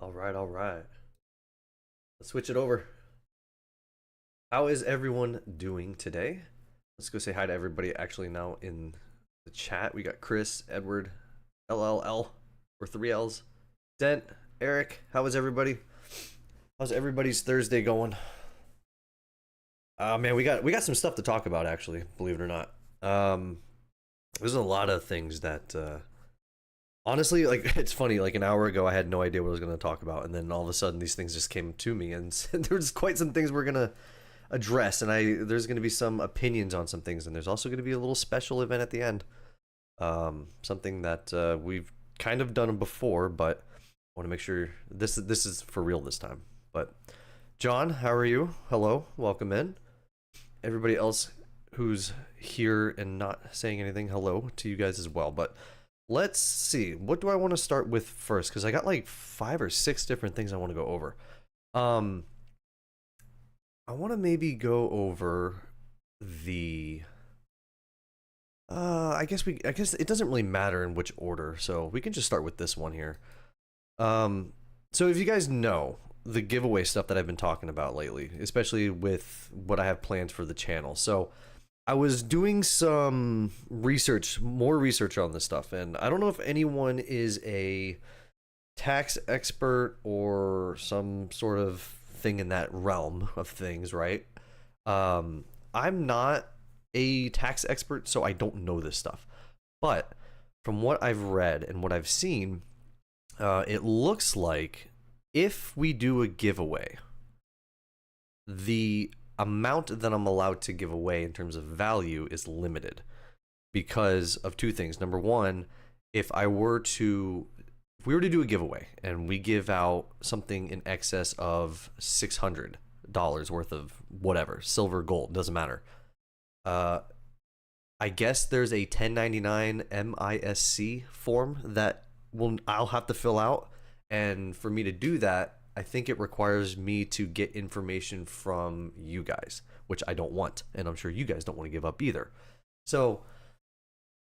All right. Let's switch it over. How is everyone doing today? Let's go say hi to everybody actually now in the chat. We got Chris, Edward, LLL, or 3Ls, Dent, Eric. How is everybody? How's everybody's Thursday going? Man, we got some stuff to talk about actually, believe it or not. There's a lot of things that honestly, like it's funny. Like an hour ago, I had no idea what I was going to talk about, and then all of a sudden, these things just came to me, and there's quite some things we're gonna address, and there's going to be some opinions on some things, and there's also going to be a little special event at the end. Something that we've kind of done before, but I want to make sure this is for real this time. But John, how are you? Hello, welcome in. Everybody else who's here and not saying anything, hello to you guys as well. But let's see, what do I want to start with first? Because I got like 5 or 6 different things I want to go over. I want to maybe go over the I guess it doesn't really matter in which order, so we can just start with this one here. So if you guys know the giveaway stuff that I've been talking about lately, especially with what I have planned for the channel. So I was doing some research, more research on this stuff, and I don't know if anyone is a tax expert or some sort of thing in that realm of things, right? I'm not a tax expert, so I don't know this stuff. But from what I've read and what I've seen, it looks like if we do a giveaway, the amount that I'm allowed to give away in terms of value is limited because of 2 things. Number one, if we were to do a giveaway and we give out something in excess of $600 worth of whatever, silver, gold, doesn't matter. I guess there's a 1099 MISC form that I'll have to fill out, and for me to do that, I think it requires me to get information from you guys, which I don't want, and I'm sure you guys don't want to give up either. So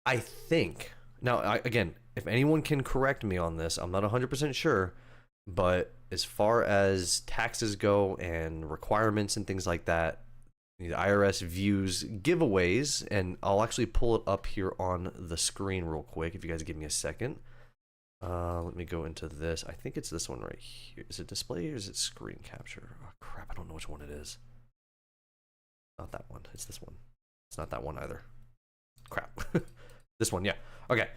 I think now, again, if anyone can correct me on this, I'm not 100% sure, but as far as taxes go and requirements and things like that, the IRS views giveaways, and I'll actually pull it up here on the screen real quick if you guys give me a second. Let me go into this. I think it's this one right here. Is it display or is it screen capture? Oh crap, I don't know which one it is. Not that one. It's this one. It's not that one either. Crap. This one, yeah. Okay.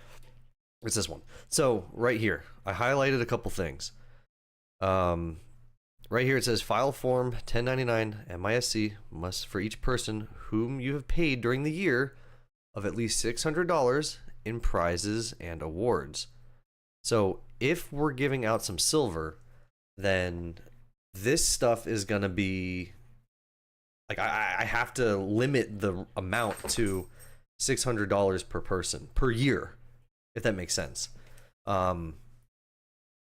It's this one. So right here, I highlighted a couple things. Right here it says file form 1099 MISC must for each person whom you have paid during the year of at least $600 in prizes and awards. So if we're giving out some silver, then this stuff is gonna be like I have to limit the amount to $600 per person per year, if that makes sense. I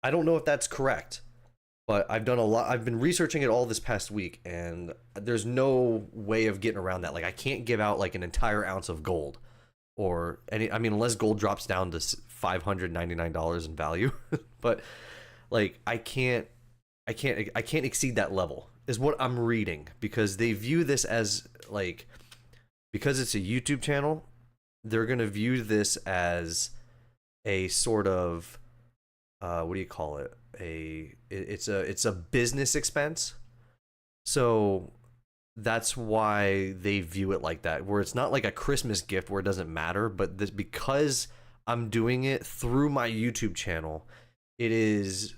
don't know if that's correct, but I've done a lot. I've been researching it all this past week, and there's no way of getting around that. Like I can't give out like an entire ounce of gold or any, I mean, unless gold drops down to $599 in value, but like I can't exceed that level is what I'm reading, because they view this as like, because it's a YouTube channel, they're going to view this as a sort of what do you call it? It's a business expense. So that's why they view it like that, where it's not like a Christmas gift where it doesn't matter, but this, because I'm doing it through my YouTube channel, it is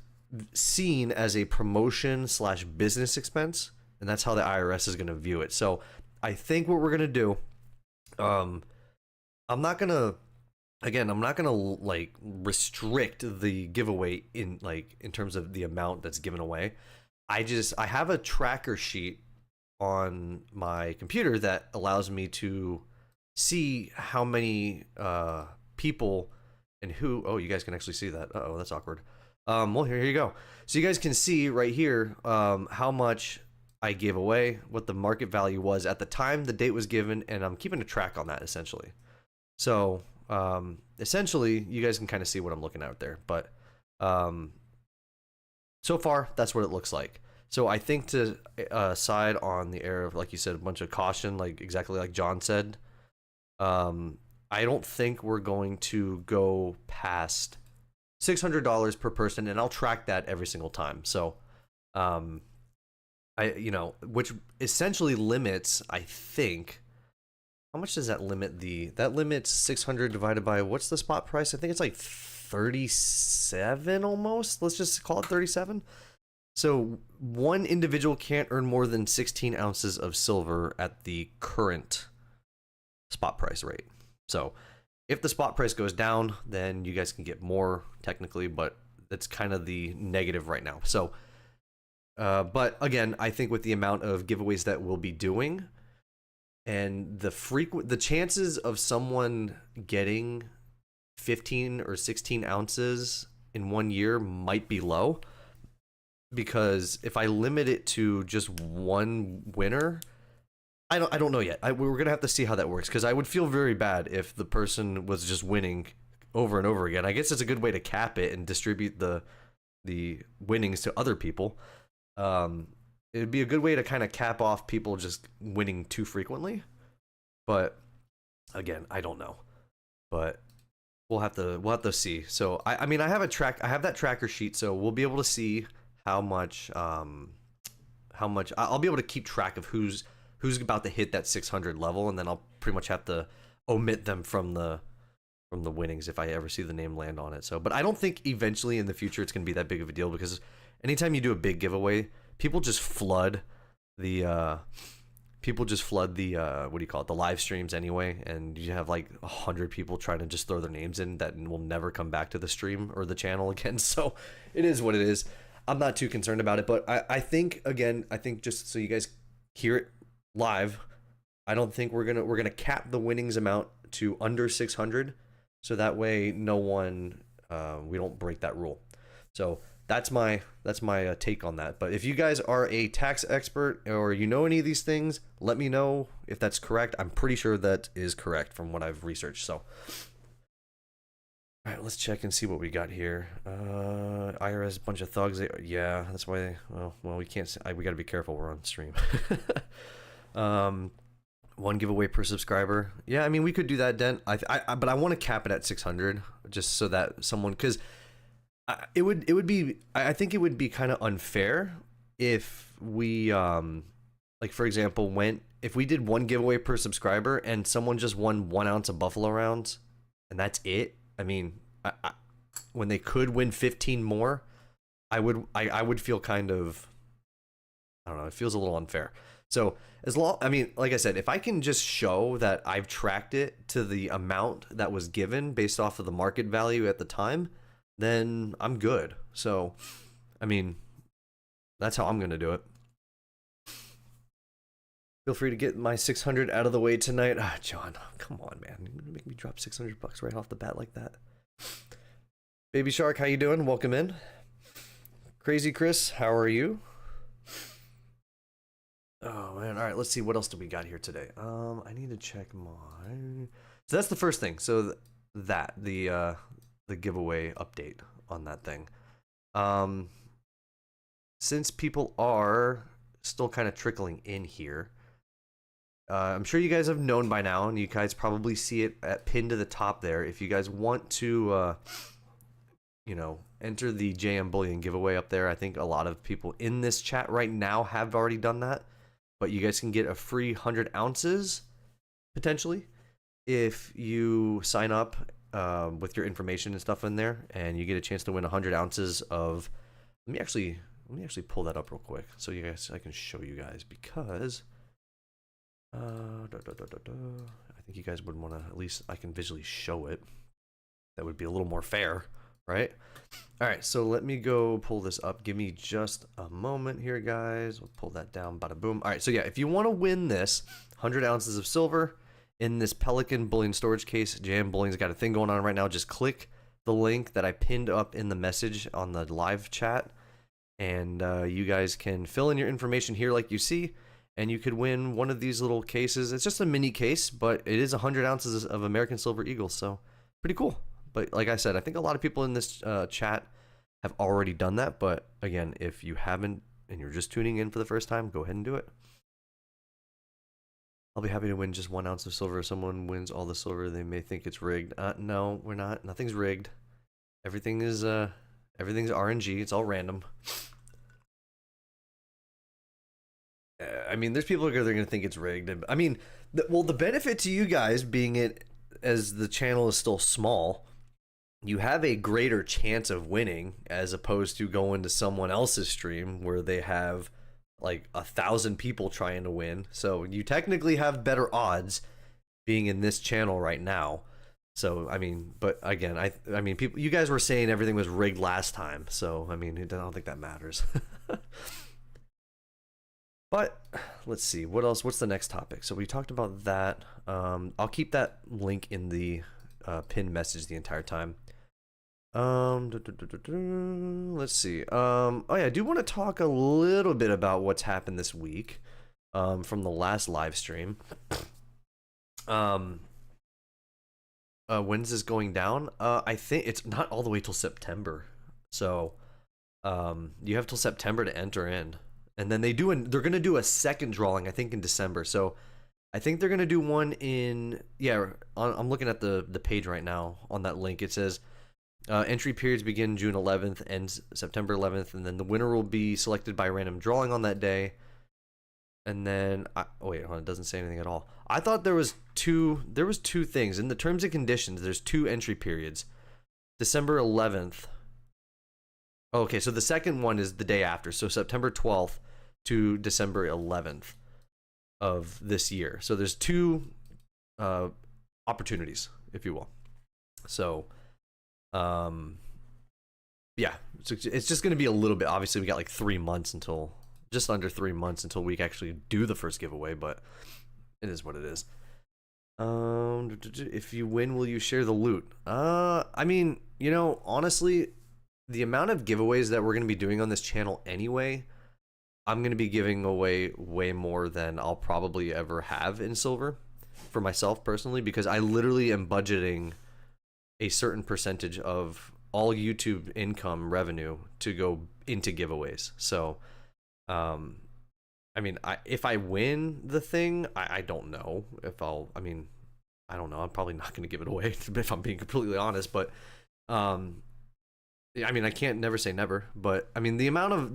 seen as a promotion slash business expense, and that's how the IRS is going to view it. So I think what we're going to do, I'm not gonna like restrict the giveaway in terms of the amount that's given away. I have a tracker sheet on my computer that allows me to see how many people and who. Oh, you guys can actually see that. Oh, that's awkward. Well, here you go. So you guys can see right here how much I gave away, what the market value was at the time the date was given, and I'm keeping a track on that essentially. So essentially, you guys can kind of see what I'm looking at there, but so far, that's what it looks like. So I think to side on the air of, like you said, a bunch of caution, like exactly like John said, I don't think we're going to go past $600 per person, and I'll track that every single time. So, which essentially limits, I think, how much does that limit that limits 600 divided by, what's the spot price? I think it's like 37 almost. Let's just call it 37. So one individual can't earn more than 16 ounces of silver at the current spot price rate. So if the spot price goes down, then you guys can get more technically, but that's kind of the negative right now. So, but again, I think with the amount of giveaways that we'll be doing and the chances of someone getting 15 or 16 ounces in 1 year might be low, because if I limit it to just one winner, I don't know yet. We're gonna have to see how that works, because I would feel very bad if the person was just winning over and over again. I guess it's a good way to cap it and distribute the winnings to other people. It'd be a good way to kind of cap off people just winning too frequently. But again, I don't know. But we'll have to see. So I mean, I have that tracker sheet, so we'll be able to see how much I'll be able to keep track of who's about to hit that 600 level, and then I'll pretty much have to omit them from the winnings if I ever see the name land on it. So, but I don't think eventually in the future it's going to be that big of a deal, because anytime you do a big giveaway, people just flood the what do you call it, the live streams anyway, and you have like 100 people trying to just throw their names in that will never come back to the stream or the channel again. So it is what it is. I'm not too concerned about it, but I think just so you guys hear it live, I don't think we're gonna cap the winnings amount to under 600, so that way no one we don't break that rule. So that's my take on that. But if you guys are a tax expert or you know any of these things, let me know if that's correct. I'm pretty sure that is correct from what I've researched. So all right, let's check and see what we got here. IRS, bunch of thugs. Yeah, that's why. Well, we can't. We got to be careful. We're on stream. One giveaway per subscriber. Yeah, I mean, we could do that, Dent. But I want to cap it at 600, just so that someone, because it would be. I think it would be kind of unfair if we, like for example, if we did one giveaway per subscriber and someone just won 1 ounce of Buffalo rounds, and that's it. I mean, when they could win 15 more, I would feel kind of, I don't know, it feels a little unfair. So I mean, like I said, if I can just show that I've tracked it to the amount that was given based off of the market value at the time, then I'm good. So, I mean, that's how I'm going to do it. Feel free to get my 600 out of the way tonight. John, come on, man. You're going to make me drop $600 right off the bat like that. Baby Shark, how you doing? Welcome in. Crazy Chris, how are you? Oh, man. All right, let's see. What else do we got here today? I need to check my... So that's the first thing. So the giveaway update on that thing. Since people are still kind of trickling in here, I'm sure you guys have known by now, and you guys probably see it pinned to the top there. If you guys want to, enter the JM Bullion giveaway up there, I think a lot of people in this chat right now have already done that. But you guys can get a free 100 ounces, potentially, if you sign up with your information and stuff in there, and you get a chance to win 100 ounces of... Let me actually pull that up real quick, so I can show you guys, because... I think you guys would want to, at least I can visually show it. That would be a little more fair, right? All right, so let me go pull this up. Give me just a moment here, guys. We'll pull that down, bada boom. All right, so yeah, if you want to win this 100 ounces of silver in this Pelican Bullion storage case, JM Bullion's got a thing going on right now. Just click the link that I pinned up in the message on the live chat, and you guys can fill in your information here like you see, and you could win one of these little cases. It's just a mini case, but it is 100 ounces of American Silver Eagle, so pretty cool. But like I said, I think a lot of people in this chat have already done that. But again, if you haven't and you're just tuning in for the first time, go ahead and do it. I'll be happy to win just 1 ounce of silver. If someone wins all the silver, they may think it's rigged. No, we're not. Nothing's rigged. Everything is everything's RNG. It's all random. I mean, there's people that are going to think it's rigged. I mean, the benefit to you guys being it as the channel is still small, you have a greater chance of winning as opposed to going to someone else's stream where they have like 1,000 people trying to win. So you technically have better odds being in this channel right now. So I mean, but again, I mean, people, you guys were saying everything was rigged last time. So I mean, I don't think that matters. But let's see what else. What's the next topic? So we talked about that. I'll keep that link in the pinned message the entire time. Let's see. Oh yeah, I do want to talk a little bit about what's happened this week from the last live stream. When's this going down? I think it's not all the way till September. So you have till September to enter in. And then they're going to do a second drawing, I think, in December. So I think they're going to do one in, I'm looking at the page right now on that link. It says entry periods begin June 11th, ends September 11th, and then the winner will be selected by random drawing on that day. And then, wait, hold on, it doesn't say anything at all. I thought there was two things. In the terms and conditions, there's 2 entry periods. December 11th. Okay, so the second one is the day after, so September 12th to December 11th of this year. So there's 2 opportunities, if you will. So, yeah, it's just going to be a little bit. Obviously, we got like 3 months until, just under 3 months until we actually do the first giveaway, but it is what it is. If you win, will you share the loot? I mean, you know, honestly, the amount of giveaways that we're going to be doing on this channel anyway, I'm going to be giving away way more than I'll probably ever have in silver for myself personally, because I literally am budgeting a certain percentage of all YouTube income revenue to go into giveaways. So, I mean, if I win the thing, I don't know if I mean, I don't know. I'm probably not going to give it away if I'm being completely honest, but, I mean, I can't never say never, but I mean, the amount of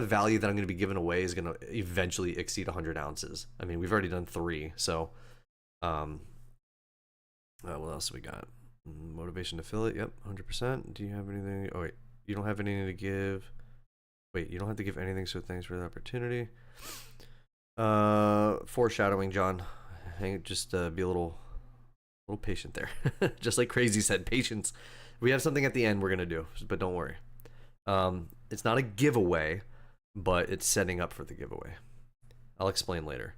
value that I'm going to be giving away is going to eventually exceed 100 ounces. I mean, we've already done 3, so what else we got? Motivation to fill it. Yep, 100%. Do you have anything? Oh wait, you don't have anything to give. Wait, you don't have to give anything. So thanks for the opportunity. Foreshadowing, John. Just be a little patient there. Just like Crazy said, patience. We have something at the end we're gonna do, but don't worry. It's not a giveaway, but it's setting up for the giveaway. I'll explain later.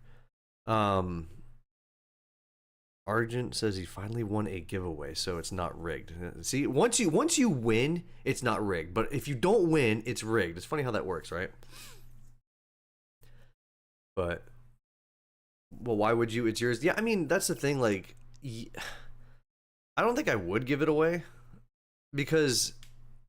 Argent says he finally won a giveaway, so it's not rigged. See, once you win, it's not rigged. But if you don't win, it's rigged. It's funny how that works, right? But, well, why would you? It's yours. Yeah, I mean, that's the thing. Like, I don't think I would give it away. Because,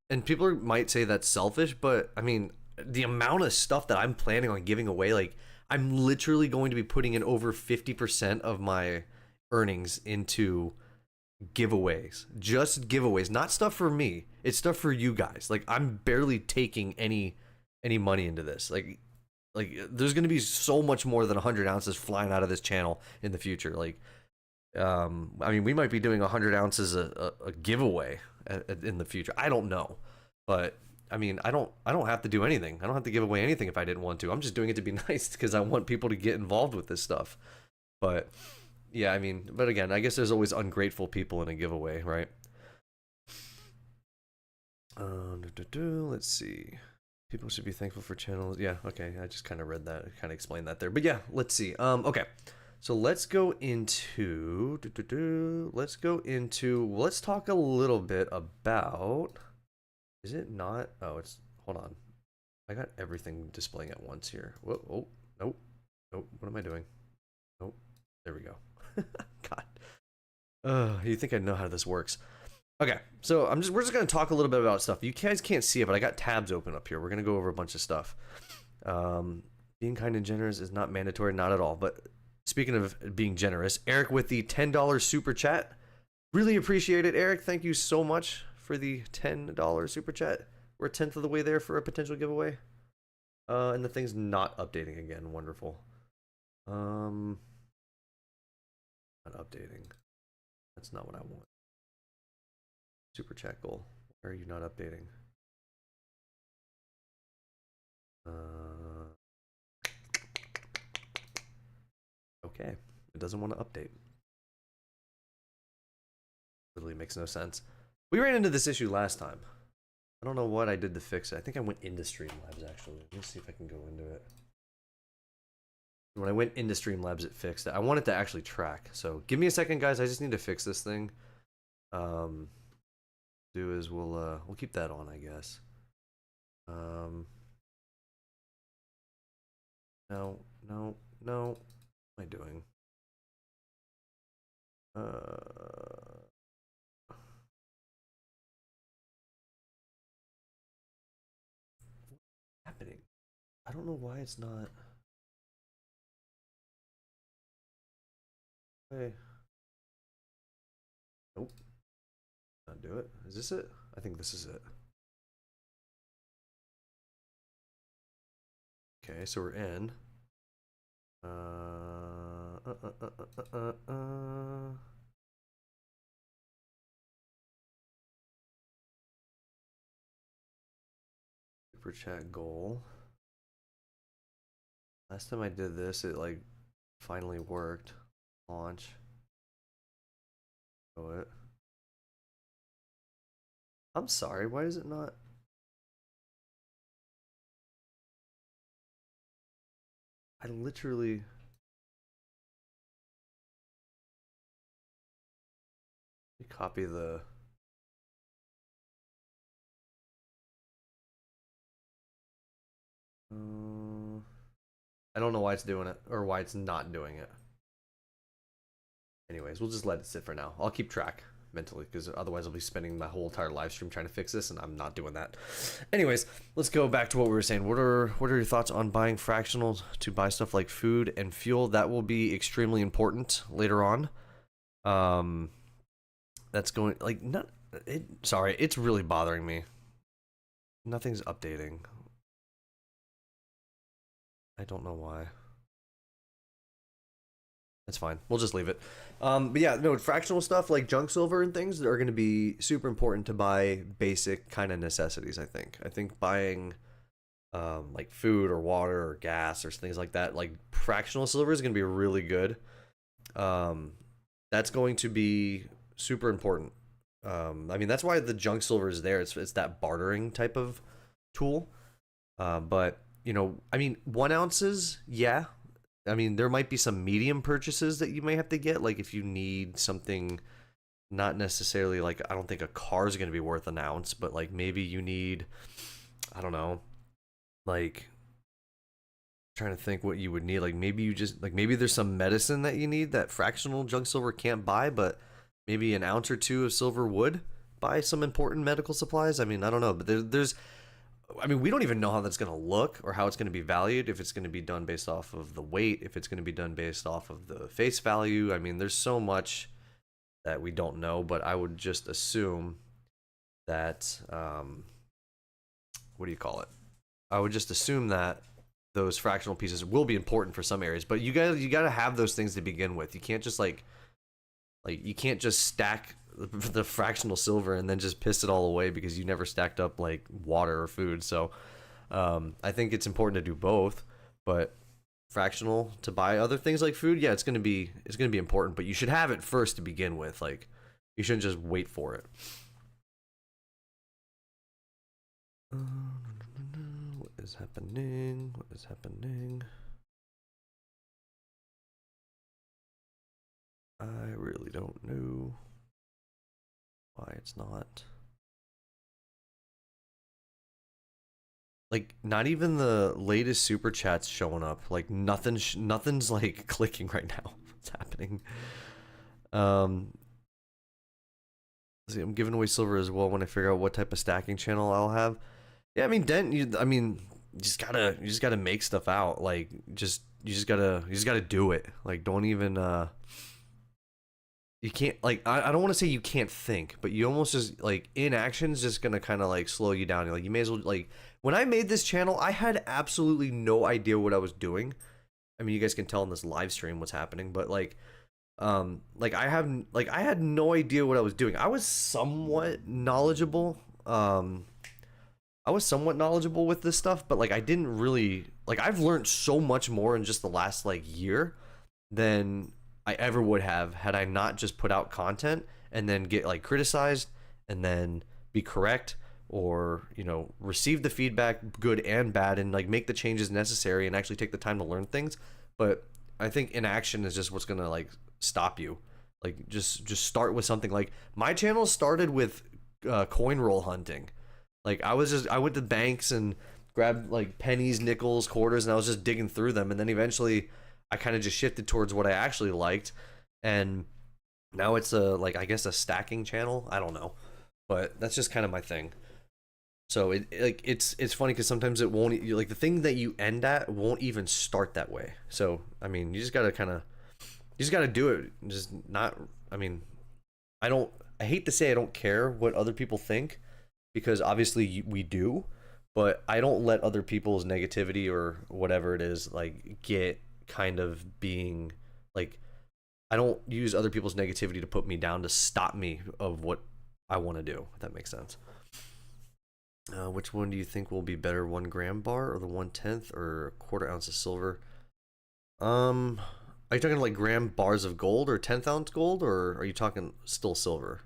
and people might say that's selfish, but I mean, the amount of stuff that I'm planning on giving away, like, I'm literally going to be putting in over 50% of my earnings into giveaways. Just giveaways, not stuff for me. It's stuff for you guys. Like, I'm barely taking any money into this. Like there's going to be so much more than 100 ounces flying out of this channel in the future. Like, I mean, we might be doing 100 ounces a giveaway in the future. I don't know, but I mean, I don't have to do anything. I don't have to give away anything if I didn't want to. I'm just doing it to be nice because I want people to get involved with this stuff. But yeah, I mean, but again, I guess there's always ungrateful people in a giveaway, right? Let's see. People should be thankful for channels. Yeah, okay. I just kind of read that. I kind of explained that there. But yeah, let's see. Okay. So let's go into, let's talk a little bit about, is it not? Oh, it's, hold on. I got everything displaying at once here. Whoa, oh, nope, what am I doing? Nope, there we go. God. You think I know how this works. Okay, so we're just gonna talk a little bit about stuff. You guys can't see it, but I got tabs open up here. We're gonna go over a bunch of stuff. Being kind and generous is not mandatory, not at all. But speaking of being generous, Eric with the $10 super chat, really appreciate it, Eric. Thank you so much for the $10 super chat. We're a tenth of the way there for a potential giveaway. And the thing's not updating again. Wonderful. Not updating. That's not what I want. Super chat goal. Why are you not updating? Okay. It doesn't want to update. Literally makes no sense. We ran into this issue last time. I don't know what I did to fix it. I think I went into Streamlabs actually. Let me see if I can go into it. When I went into Streamlabs, it fixed it. I want it to actually track. So give me a second, guys. I just need to fix this thing. Do is we'll keep that on, I guess. No. What am I doing? Happening? I don't know why it's not. Hey. Nope. Not do it. Is this it? I think this is it. Okay, so we're in. Super chat goal. Last time I did this, it like finally worked. Launch. Show it. I'm sorry, why is it not? I literally. Let me copy the. I don't know why it's doing it or why it's not doing it. Anyways, we'll just let it sit for now. I'll keep track mentally because otherwise I'll be spending my whole entire live stream trying to fix this and I'm not doing that. Anyways, let's go back to what we were saying. What are your thoughts on buying fractionals to buy stuff like food and fuel? That will be extremely important later on. That's going like not it sorry, it's really bothering me. Nothing's updating. I don't know why. That's fine. We'll just leave it. But yeah, no, fractional stuff like junk silver and things that are going to be super important to buy basic kind of necessities. I think buying like food or water or gas or things like that, like fractional silver is going to be really good. That's going to be super important. I mean, that's why the junk silver is there. It's that bartering type of tool. But you know, I mean, 1 ounces, yeah. I mean, there might be some medium purchases that you may have to get, like if you need something, not necessarily like I don't think a car is going to be worth an ounce, but like maybe you need, I don't know, like trying to think what you would need. Like maybe you just like maybe there's some medicine that you need that fractional junk silver can't buy, but maybe an ounce or two of silver would buy some important medical supplies. I mean, I don't know, but there's I mean, we don't even know how that's going to look or how it's going to be valued, if it's going to be done based off of the weight, if it's going to be done based off of the face value. I mean, there's so much that we don't know, but I would just assume that, what do you call it? I would just assume that those fractional pieces will be important for some areas, but you got to have those things to begin with. You can't just like you can't just stack the fractional silver and then just piss it all away because you never stacked up like water or food. So I think it's important to do both, but fractional to buy other things like food, yeah, it's gonna be important, but you should have it first to begin with. Like you shouldn't just wait for it. What is happening? What is happening? I really don't know why it's not. Like not even the latest super chats showing up. Like nothing's like clicking right now. What's happening? See, I'm giving away silver as well when I figure out what type of stacking channel I'll have. Yeah, I mean, you just gotta make stuff out. Like, you just gotta do it. Like, don't even you can't, like, I don't want to say you can't think, but you almost just, like, inaction is just gonna kind of like slow you down. You're like, you may as well, like, when I made this channel, I had absolutely no idea what I was doing. I mean, you guys can tell in this live stream what's happening, but like I had no idea what I was doing. I was somewhat knowledgeable. I was somewhat knowledgeable with this stuff, but like I didn't really, like, I've learned so much more in just the last like year than I ever would have had I not just put out content and then get like criticized and then be correct, or, you know, receive the feedback, good and bad, and like make the changes necessary and actually take the time to learn things. But I think inaction is just what's gonna like stop you. Like, just start with something. Like, my channel started with coin roll hunting. Like, I went to banks and grabbed like pennies, nickels, quarters, and I was just digging through them. And then eventually I kind of just shifted towards what I actually liked. And now it's a, like, I guess a stacking channel. I don't know, but that's just kind of my thing. So it's funny because sometimes it won't, like, the thing that you end at won't even start that way. So I mean, you just gotta do it. Just not. I mean, I hate to say I don't care what other people think, because obviously we do, but I don't let other people's negativity or whatever it is like get kind of being like, I don't use other people's negativity to put me down to stop me of what I want to do, if that makes sense. Which one do you think will be better, 1 gram bar or the 1/10 or a quarter ounce of silver? Are you talking like gram bars of gold or 10th ounce gold, or are you talking still silver?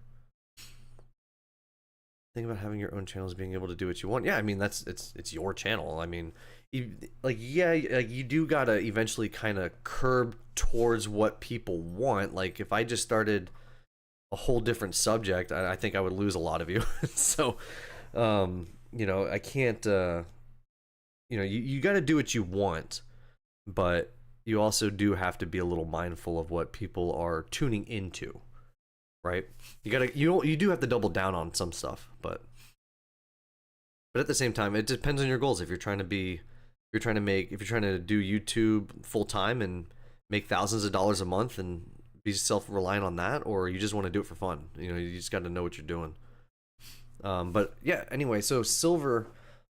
Think about having your own channels, being able to do what you want. Yeah, I mean, it's your channel. I mean, yeah, like, you do gotta eventually kind of curb towards what people want. Like, if I just started a whole different subject, I think I would lose a lot of you. So, you know, I can't. You know, you got to do what you want, but you also do have to be a little mindful of what people are tuning into, right? You do have to double down on some stuff, but at the same time, it depends on your goals. If you're trying to if you're trying to do YouTube full time and make thousands of dollars a month and be self-reliant on that, or you just want to do it for fun. You know, you just got to know what you're doing. But yeah, anyway, so silver,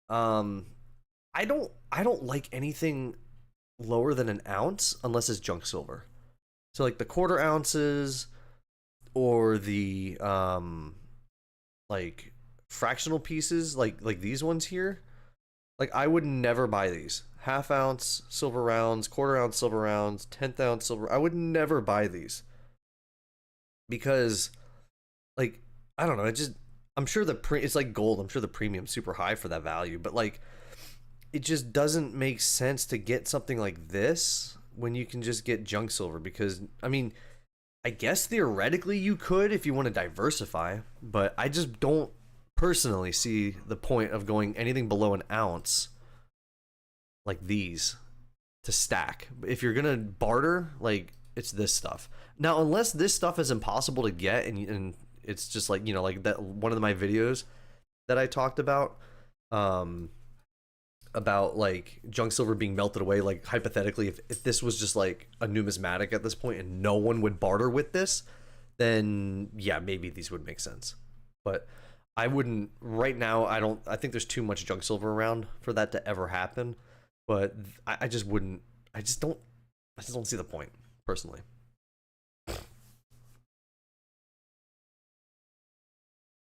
I don't like anything lower than an ounce unless it's junk silver. So like the quarter ounces or the like fractional pieces, like these ones here, like I would never buy these. Half ounce silver rounds, quarter ounce silver rounds, 10th ounce silver. I would never buy these because, like, I don't know, I'm sure it's like gold. I'm sure the premium's super high for that value, but like, it just doesn't make sense to get something like this when you can just get junk silver. Because, I mean, I guess theoretically you could if you want to diversify, but I just don't personally see the point of going anything below an ounce like these to stack. If you're gonna barter, like, it's this stuff. Now, unless this stuff is impossible to get, and it's just like, you know, like that one of my videos that I talked about like junk silver being melted away, like hypothetically, if this was just like a numismatic at this point and no one would barter with this, then yeah, maybe these would make sense. But I wouldn't right now. I think there's too much junk silver around for that to ever happen. But I just wouldn't. I just don't see the point personally.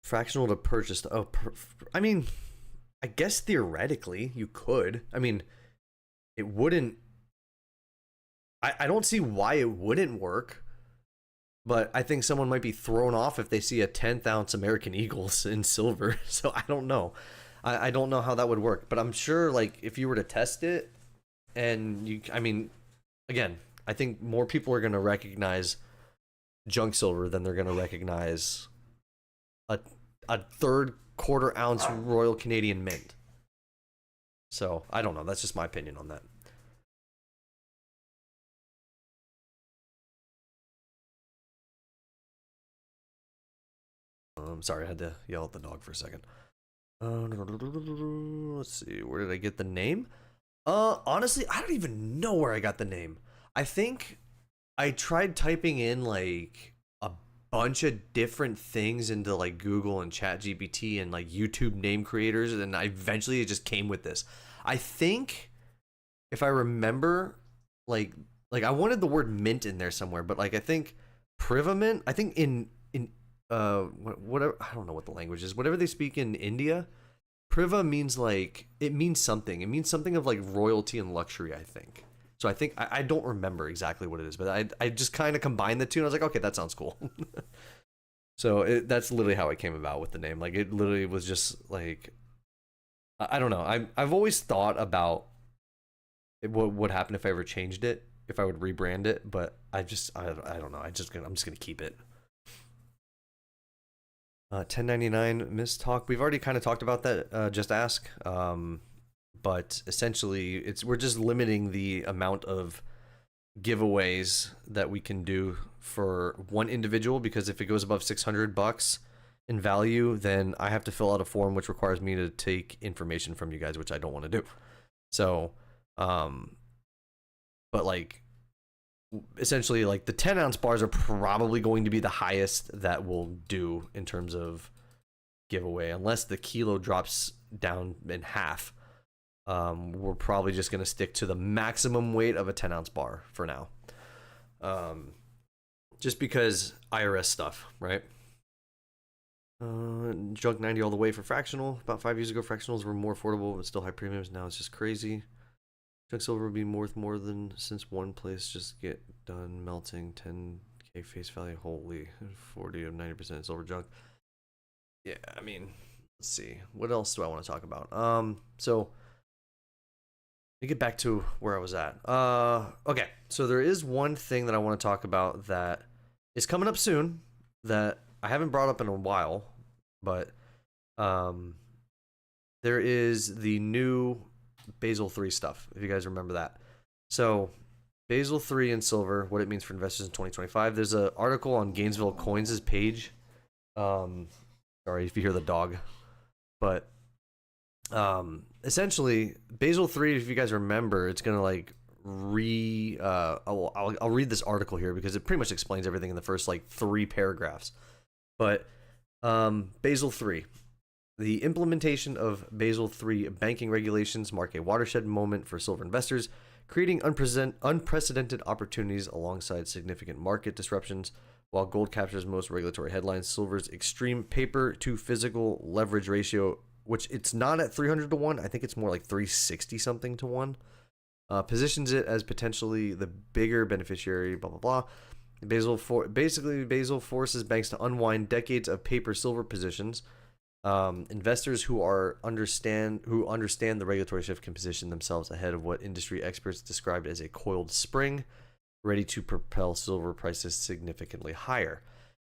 Fractional to purchase. I mean, I guess theoretically you could. I mean, it wouldn't. I don't see why it wouldn't work. But I think someone might be thrown off if they see a 10th ounce American Eagles in silver. So I don't know. I don't know how that would work. But I'm sure, like, if you were to test it, and I mean, again, I think more people are going to recognize junk silver than they're going to recognize a third quarter ounce Royal Canadian Mint. So I don't know. That's just my opinion on that. Sorry, I had to yell at the dog for a second. Let's see, where did I get the name? Honestly, I don't even know where I got the name. I think I tried typing in like a bunch of different things into like Google and ChatGPT and like YouTube name creators, and eventually it just came with this. I think if I remember, like I wanted the word mint in there somewhere, but like I think Privament. I think in whatever, I don't know what the language is. Whatever they speak in India, Priva means like, it means something. It means something of like royalty and luxury, I think. So I think I don't remember exactly what it is, but I just kind of combined the two and I was like, okay, that sounds cool. So that's literally how it came about with the name. Like it literally was just like, I don't know. I've always thought about what would happen if I ever changed it, if I would rebrand it, but I don't know. I'm just gonna keep it. 1099 MISC talk. We've already kind of talked about that. Just ask. But essentially, we're just limiting the amount of giveaways that we can do for one individual, because if it goes above $600 in value, then I have to fill out a form which requires me to take information from you guys, which I don't want to do. So, but like, essentially, like the 10-ounce bars are probably going to be the highest that we'll do in terms of giveaway, unless the kilo drops down in half. We're probably just going to stick to the maximum weight of a 10-ounce bar for now. Just because IRS stuff, right? Junk 90 all the way for fractional. About 5 years ago, fractionals were more affordable, but still high premiums. Now it's just crazy. Junk silver would be worth more than, since one place just get done melting 10k face value. Holy, 40 of 90% silver junk. Yeah, I mean, let's see. What else do I want to talk about? So let me get back to where I was at. Okay, so there is one thing that I want to talk about that is coming up soon that I haven't brought up in a while, but there is the new Basel 3 stuff, if you guys remember that. So Basel 3 and silver, what it means for investors in 2025. There's an article on Gainesville Coins' page. Sorry if you hear the dog, but essentially Basel 3, if you guys remember, it's gonna like I'll read this article here because it pretty much explains everything in the first like 3 paragraphs. But Basel 3, the implementation of Basel 3 banking regulations mark a watershed moment for silver investors, creating unprecedented opportunities alongside significant market disruptions. While gold captures most regulatory headlines, silver's extreme paper to physical leverage ratio, which it's not at 300 to 1, I think it's more like 360 something to 1, positions it as potentially the bigger beneficiary, blah, blah, blah. Basel forces banks to unwind decades of paper silver positions. Investors who understand the regulatory shift can position themselves ahead of what industry experts described as a coiled spring, ready to propel silver prices significantly higher.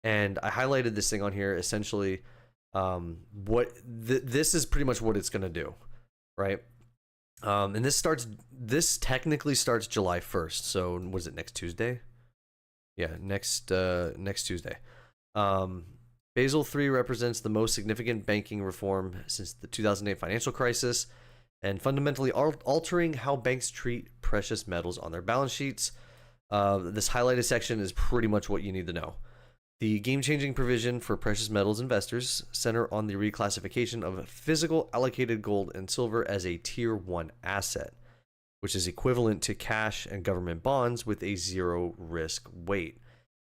And I highlighted this thing on here. Essentially, this is pretty much what it's going to do, right? And this technically starts July 1st. So was it next Tuesday? Yeah, next Tuesday. Basel 3 represents the most significant banking reform since the 2008 financial crisis, and fundamentally altering how banks treat precious metals on their balance sheets. This highlighted section is pretty much what you need to know. The game-changing provision for precious metals investors center on the reclassification of physical allocated gold and silver as a Tier 1 asset, which is equivalent to cash and government bonds with a zero risk weight.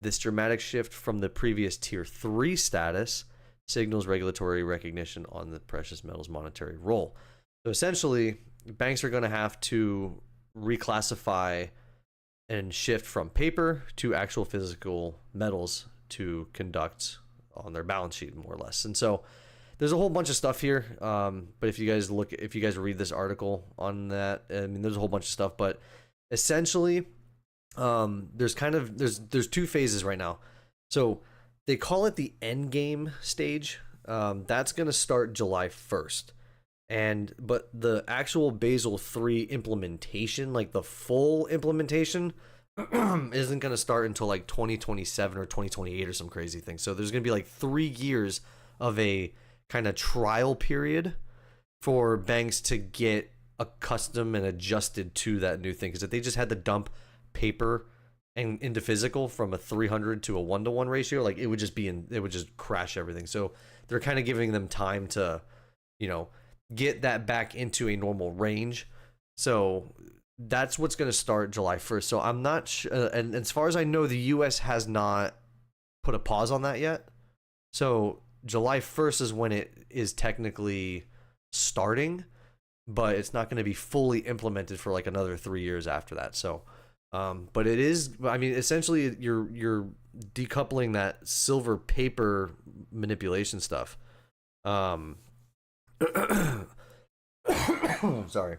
This dramatic shift from the previous Tier 3 status signals regulatory recognition on the precious metals monetary role. So essentially, banks are going to have to reclassify and shift from paper to actual physical metals to conduct on their balance sheet, more or less. And so there's a whole bunch of stuff here. But if you guys read this article on that, I mean, there's a whole bunch of stuff, but essentially, there's 2 phases right now. So they call it the end game stage. That's going to start July 1st. But the actual Basel 3 implementation, like the full implementation, isn't going to start until like 2027 or 2028 or some crazy thing. So there's going to be like 3 years of a kind of trial period for banks to get accustomed and adjusted to that new thing. Because if they just had to dump paper and into physical from a 300 to a 1-to-1 ratio, like it would just crash everything. So they're kind of giving them time to, get that back into a normal range. So that's what's going to start July 1st. So I'm not sure, and as far as I know, the US has not put a pause on that yet. So July 1st is when it is technically starting, but it's not going to be fully implemented for like another 3 years after that. So but it is, I mean, essentially you're decoupling that silver paper manipulation stuff. Sorry.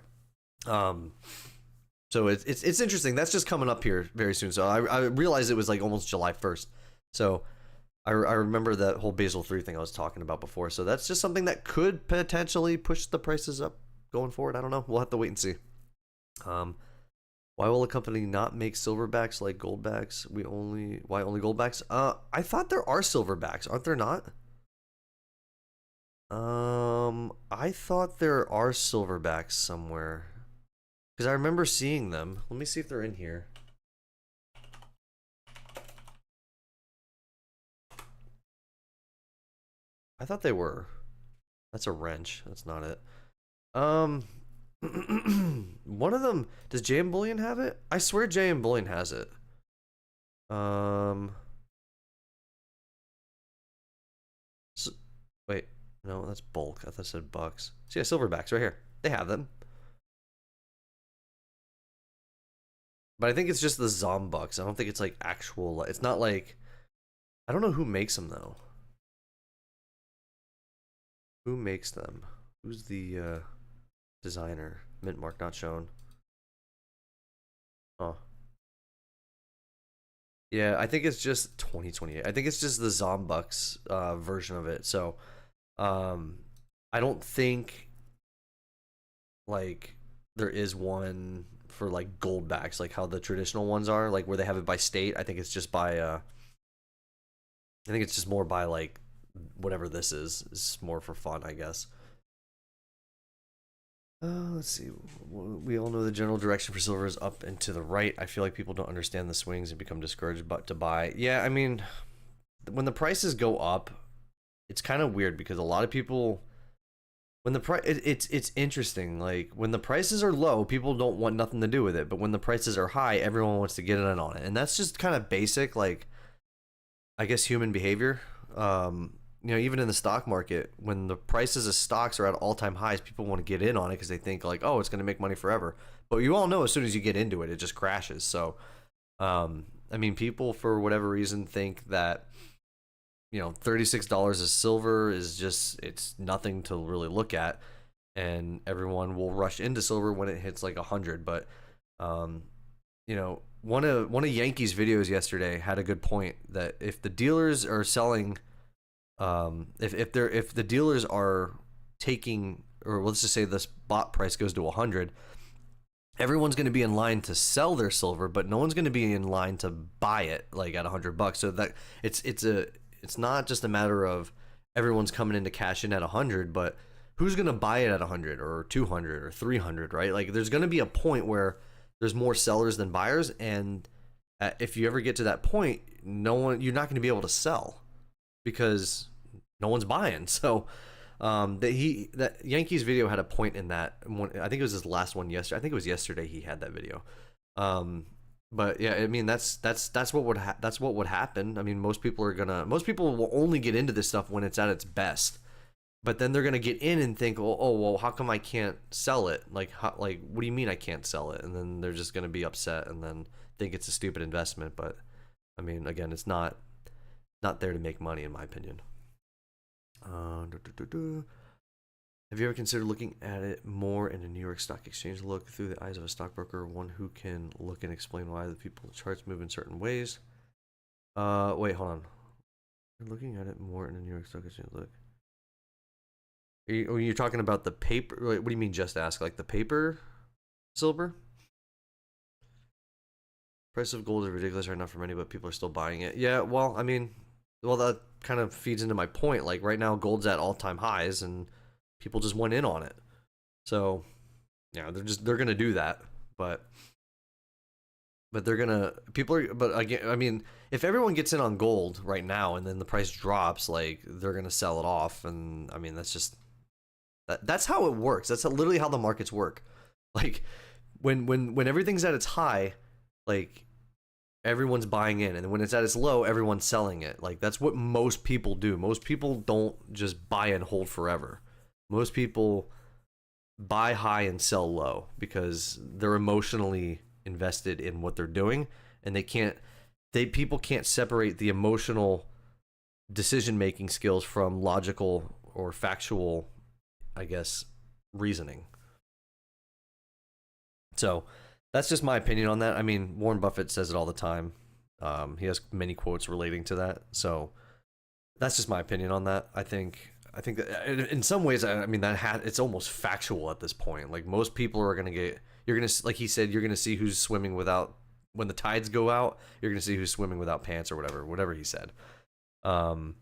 So it's interesting. That's just coming up here very soon. So I realized it was like almost July 1st. So I remember that whole Basel III thing I was talking about before. So that's just something that could potentially push the prices up going forward. I don't know. We'll have to wait and see. Why will a company not make silverbacks like goldbacks? Why only goldbacks? I thought there are silverbacks, aren't there not? I thought there are silverbacks somewhere. Because I remember seeing them. Let me see if they're in here. I thought they were. That's a wrench. That's not it. One of them, does JM Bullion have it? I swear JM Bullion has it. Wait, no, that's bulk. I thought it said bucks. So yeah, silverbacks right here. They have them. But I think it's just the Zombucks. I don't think it's like actual, it's not like, I don't know who makes them though. Who makes them? Who's the designer? Mint mark not shown. Oh. Yeah, I think it's just 2028. I think it's just the Zombucks version of it. So I don't think like there is one for like goldbacks, like how the traditional ones are, like where they have it by state. I think it's just by I think it's just more by like whatever this is. It's more for fun, I guess. Let's see. We all know the general direction for silver is up and to the right. I feel like people don't understand the swings and become discouraged but to buy. Yeah, I mean, when the prices go up, it's kind of weird because a lot of people, when the price, it's interesting. Like when the prices are low, people don't want nothing to do with it. But when the prices are high, everyone wants to get in on it, and that's just kind of basic, like I guess human behavior. Even in the stock market, when the prices of stocks are at all-time highs, people want to get in on it because they think like, oh, it's going to make money forever. But you all know as soon as you get into it, it just crashes. So, I mean, people for whatever reason think that, $36 of silver is just, it's nothing to really look at. And everyone will rush into silver when it hits like 100. But, one of Yankees videos yesterday had a good point that if the dealers are selling, if the dealers are taking, or let's just say the spot price goes to 100, everyone's going to be in line to sell their silver, but no one's going to be in line to buy it like at $100. So that it's not just a matter of everyone's coming in to cash in at 100, but who's going to buy it at 100 or 200 or 300, right? Like there's going to be a point where there's more sellers than buyers, and if you ever get to that point, you're not going to be able to sell because no one's buying. So that Yankees video had a point in that one. I think it was his last one yesterday. I think it was yesterday he had that video. But yeah, I mean that's what would happen. I mean, most people will only get into this stuff when it's at its best. But then they're gonna get in and think, oh well, how come I can't sell it? Like what do you mean I can't sell it? And then they're just gonna be upset and then think it's a stupid investment. But I mean, again, it's not there to make money, in my opinion. Have you ever considered looking at it more in a New York Stock Exchange look through the eyes of a stockbroker, one who can look and explain why the people's charts move in certain ways? Wait, hold on. You're looking at it more in a New York Stock Exchange look. You're talking about the paper? What do you mean? Just ask, like the paper silver? Price of gold is ridiculous right now for many, but people are still buying it. Yeah, well, I mean, Well, that kind of feeds into my point. Like right now, gold's at all-time highs, and people just went in on it. So, yeah, they're gonna do that, but they're gonna people are. But again, I mean, if everyone gets in on gold right now and then the price drops, like they're gonna sell it off, and I mean that's just that's how it works. That's literally how the markets work. Like when everything's at its high, like everyone's buying in, and when it's at its low, everyone's selling it. Like that's what most people do. Most people don't just buy and hold forever. Most people buy high and sell low because they're emotionally invested in what they're doing, and people can't separate the emotional decision making skills from logical or factual, I guess, reasoning. So that's just my opinion on that. I mean, Warren Buffett says it all the time. He has many quotes relating to that. So that's just my opinion on that. I think that in some ways, I mean, it's almost factual at this point. Like most people are gonna like he said, you're gonna see who's swimming without, when the tides go out, you're gonna see who's swimming without pants or whatever he said. But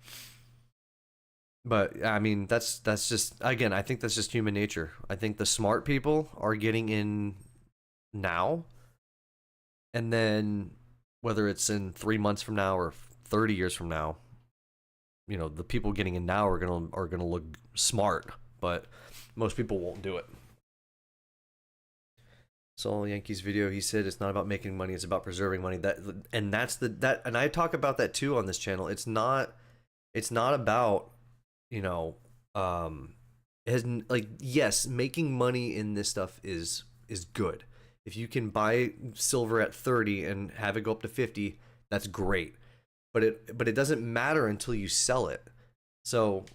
I mean, that's just, again, I think that's just human nature. I think the smart people are getting in now, and then whether it's in 3 months from now or 30 years from now, you know, the people getting in now are gonna look smart, but most people won't do it. So Yankees video, he said it's not about making money, it's about preserving money. And I talk about that too on this channel. It's not about, you know, it has, like, yes, making money in this stuff is good. If you can buy silver at 30 and have it go up to 50, that's great. But it doesn't matter until you sell it. So,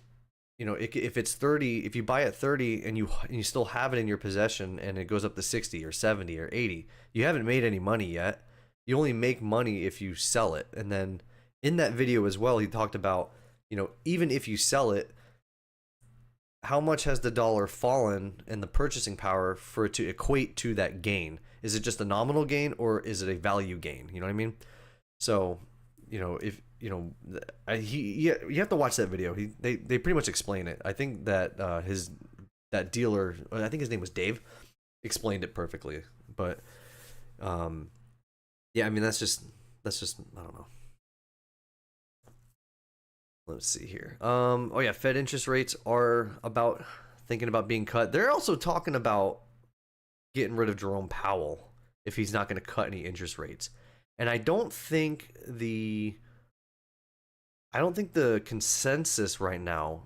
you know, if it's 30, if you buy at 30 and you still have it in your possession and it goes up to 60 or 70 or 80, you haven't made any money yet. You only make money if you sell it. And then in that video as well, he talked about, you know, even if you sell it, how much has the dollar fallen and the purchasing power for it to equate to that gain? Is it just a nominal gain or is it a value gain? You know what I mean? So, you know, if you know, you have to watch that video. They pretty much explain it. I think that that dealer, I think his name was Dave, explained it perfectly. But yeah, I mean that's just I don't know. Let's see here. Oh yeah, Fed interest rates are thinking about being cut. They're also talking about getting rid of Jerome Powell if he's not going to cut any interest rates. And I don't think the consensus right now,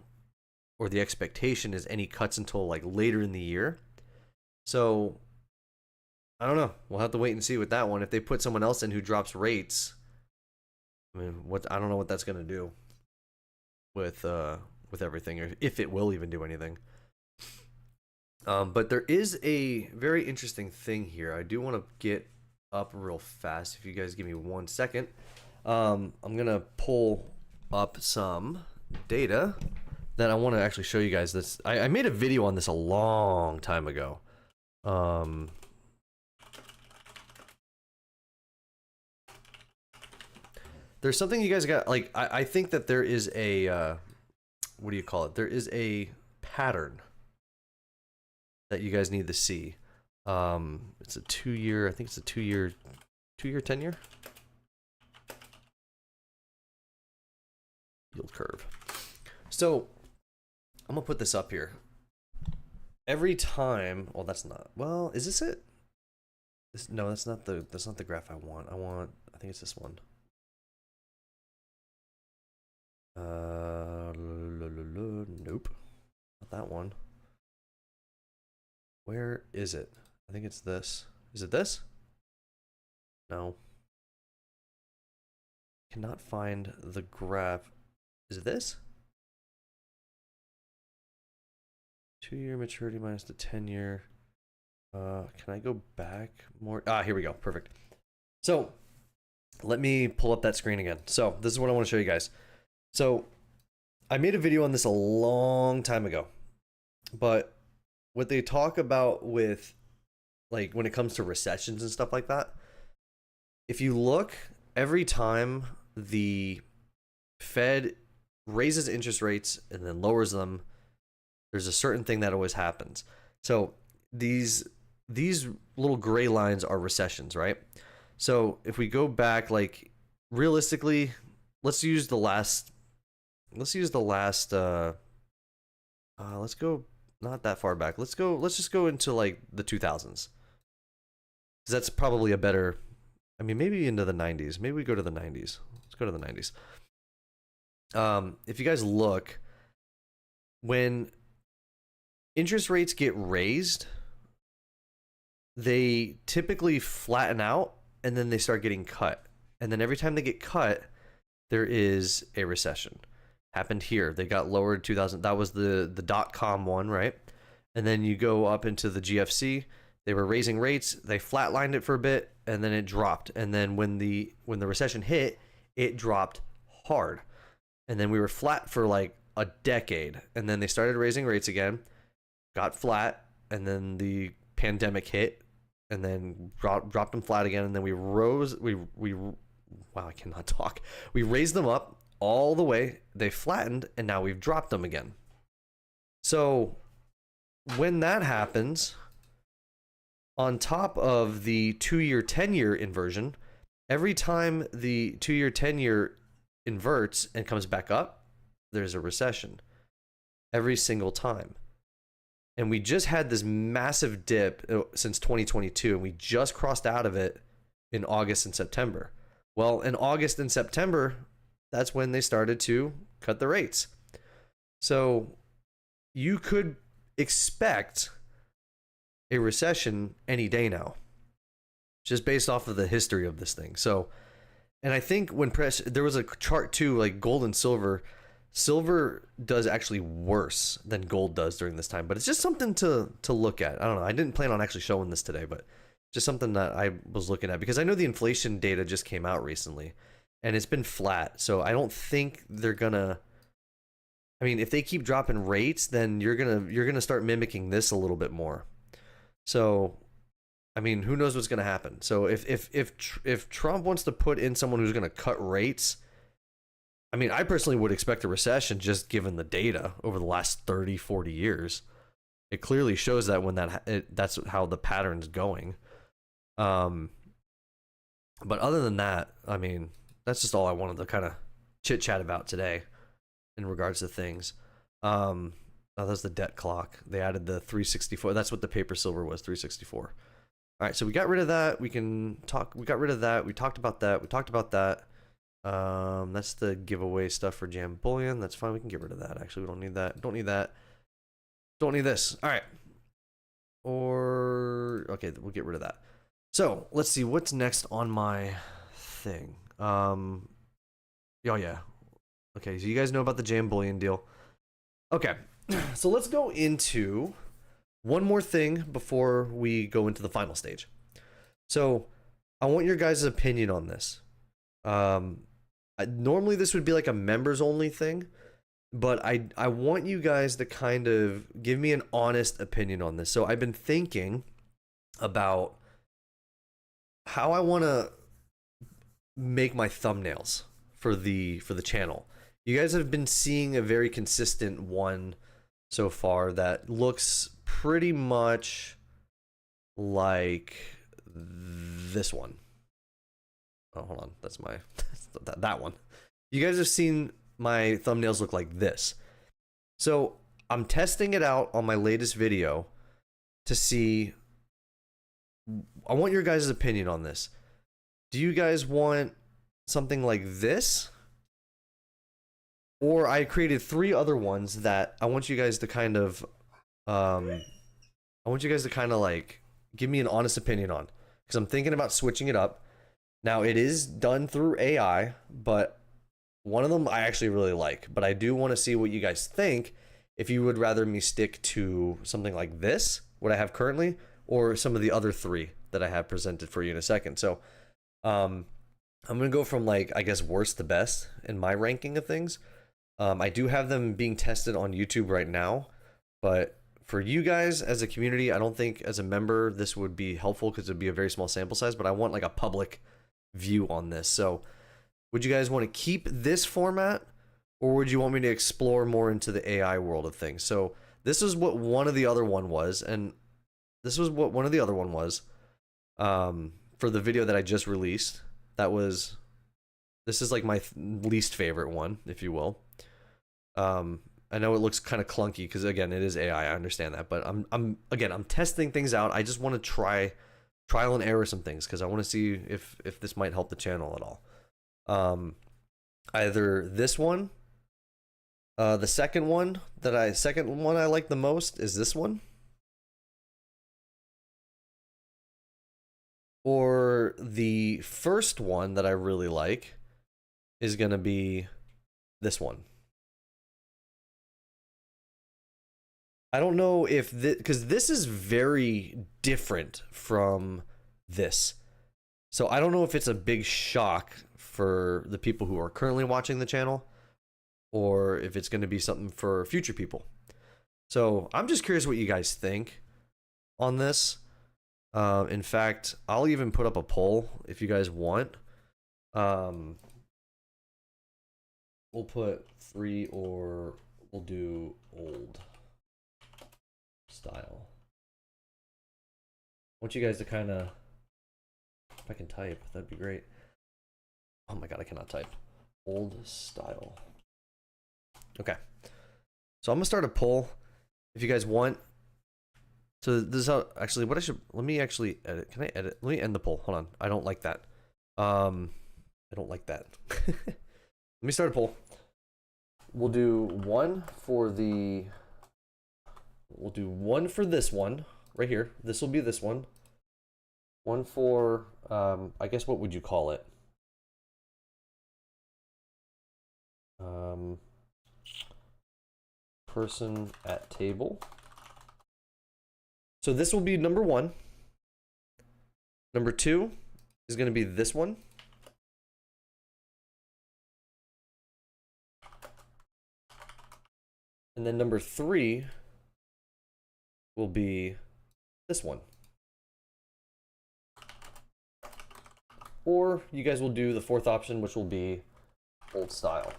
or the expectation, is any cuts until like later in the year. So I don't know. We'll have to wait and see with that one. If they put someone else in who drops rates, I mean, I don't know what that's going to do with everything, or if it will even do anything. But there is a very interesting thing here. I do want to get up real fast. If you guys give me 1 second, I'm gonna pull up some data that I want to actually show you guys. This I made a video on this a long time ago. There's something you guys got, like, I think that there is a what do you call it? There is a pattern that you guys need to see. It's a 2-year, I think it's a 2-year 10-year yield curve. So I'm gonna put this up here. Every time, well, that's not, well, is this it? No, that's not the graph I want. I think it's this one. Nope, not that one. Where is it? I think it's this. Is it this? No. Cannot find the graph. Is it this? 2-year maturity minus the 10-year. Can I go back more? Here we go. Perfect. So let me pull up that screen again. So this is what I want to show you guys. So I made a video on this a long time ago, but what they talk about with, like, when it comes to recessions and stuff like that, if you look, every time the Fed raises interest rates and then lowers them, there's a certain thing that always happens. So these little gray lines are recessions, right? So if we go back, like realistically, let's go not that far back. Let's just go into like the 2000s. Because that's probably a better, I mean, maybe into the 90s. Maybe we go to the 90s. Let's go to the 90s. If you guys look, when interest rates get raised, they typically flatten out and then they start getting cut. And then every time they get cut, there is a recession. Happened here. They got lowered 2000. That was the dot-com one, right? And then you go up into the GFC. They were raising rates. They flatlined it for a bit, and then it dropped. And then when the recession hit, it dropped hard. And then we were flat for like a decade. And then they started raising rates again, got flat, and then the pandemic hit, and then dropped them flat again. And then we rose. Wow, I cannot talk. We raised them up all the way, they flattened, and now we've dropped them again. So when that happens, on top of the 2-year 10-year inversion, every time the 2-year 10-year inverts and comes back up, there's a recession every single time. And we just had this massive dip since 2022, and we just crossed out of it in August and September. Well, in August and September, that's when they started to cut the rates. So you could expect a recession any day now, just based off of the history of this thing. So, and I think there was a chart too, like gold and silver. Silver does actually worse than gold does during this time, but it's just something to look at. I don't know. I didn't plan on actually showing this today, but just something that I was looking at because I know the inflation data just came out recently. And it's been flat, so I don't think they're gonna. I mean, if they keep dropping rates, then you're gonna start mimicking this a little bit more. So, I mean, who knows what's gonna happen? So if Trump wants to put in someone who's gonna cut rates, I mean, I personally would expect a recession just given the data over the last 30, 40 years. It clearly shows that when that's how the pattern's going. But other than that, I mean, that's just all I wanted to kind of chit chat about today in regards to things. Oh, that's the debt clock. They added the 364. That's what the paper silver was, 364. All right, so we got rid of that. We got rid of that. We talked about that. We talked about that. That's the giveaway stuff for Jam Bullion. That's fine. We can get rid of that. Actually, we don't need that. Don't need that. Don't need this. All right. Okay, we'll get rid of that. So let's see what's next on my thing. Oh yeah. Okay, so you guys know about the Jam Bullion deal. Okay, so let's go into one more thing before we go into the final stage. So I want your guys' opinion on this. Normally this would be like a members only thing, but I want you guys to kind of give me an honest opinion on this. So I've been thinking about how I want to make my thumbnails for the channel. You guys have been seeing a very consistent one so far that looks pretty much like this one. Oh, hold on. That's that one. You guys have seen my thumbnails look like this. So I'm testing it out on my latest video to see. I want your guys' opinion on this. Do you guys want something like this? Or I created 3 other ones that I want you guys to kind of like give me an honest opinion on, because I'm thinking about switching it up. Now it is done through AI, but one of them I actually really like, but I do want to see what you guys think. If you would rather me stick to something like this, what I have currently, or some of the other 3 that I have presented for you in a second. So I'm gonna go from, like, I guess worst to best in my ranking of things. I do have them being tested on YouTube right now, but for you guys as a community, I don't think as a member this would be helpful because it would be a very small sample size, but I want like a public view on this. So Would you guys want to keep this format, or would you want me to explore more into the AI world of things? So this is what one of the other one was, and this was what one of the other one was for the video that I just released. This is like my least favorite one, if you will. I know it looks kind of clunky because again, it is AI. I understand that, but I'm testing things out. I just want to trial and error some things because I want to see if this might help the channel at all. Either this one, the second one I like the most is this one, or the first one that I really like is gonna be this one. I don't know if this, because this is very different from this. So I don't know if it's a big shock for the people who are currently watching the channel, or if it's going to be something for future people. So I'm just curious what you guys think on this. In fact, I'll even put up a poll if you guys want. We'll put 3, or we'll do old style. I want you guys to kind of, if I can type, that'd be great. Oh my god, I cannot type. Old style. Okay. So I'm gonna start a poll if you guys want. So this is how, actually, what I should, let me actually edit. Can I edit? Let me end the poll. Hold on. I don't like that. I don't like that. Let me start a poll. We'll do one for the, we'll do one for this one right here. This will be this one. One for, I guess, what would you call it? Person at table. So this will be number 1. Number 2 is going to be this one. And then number 3 will be this one. Or you guys will do the 4th option, which will be old style.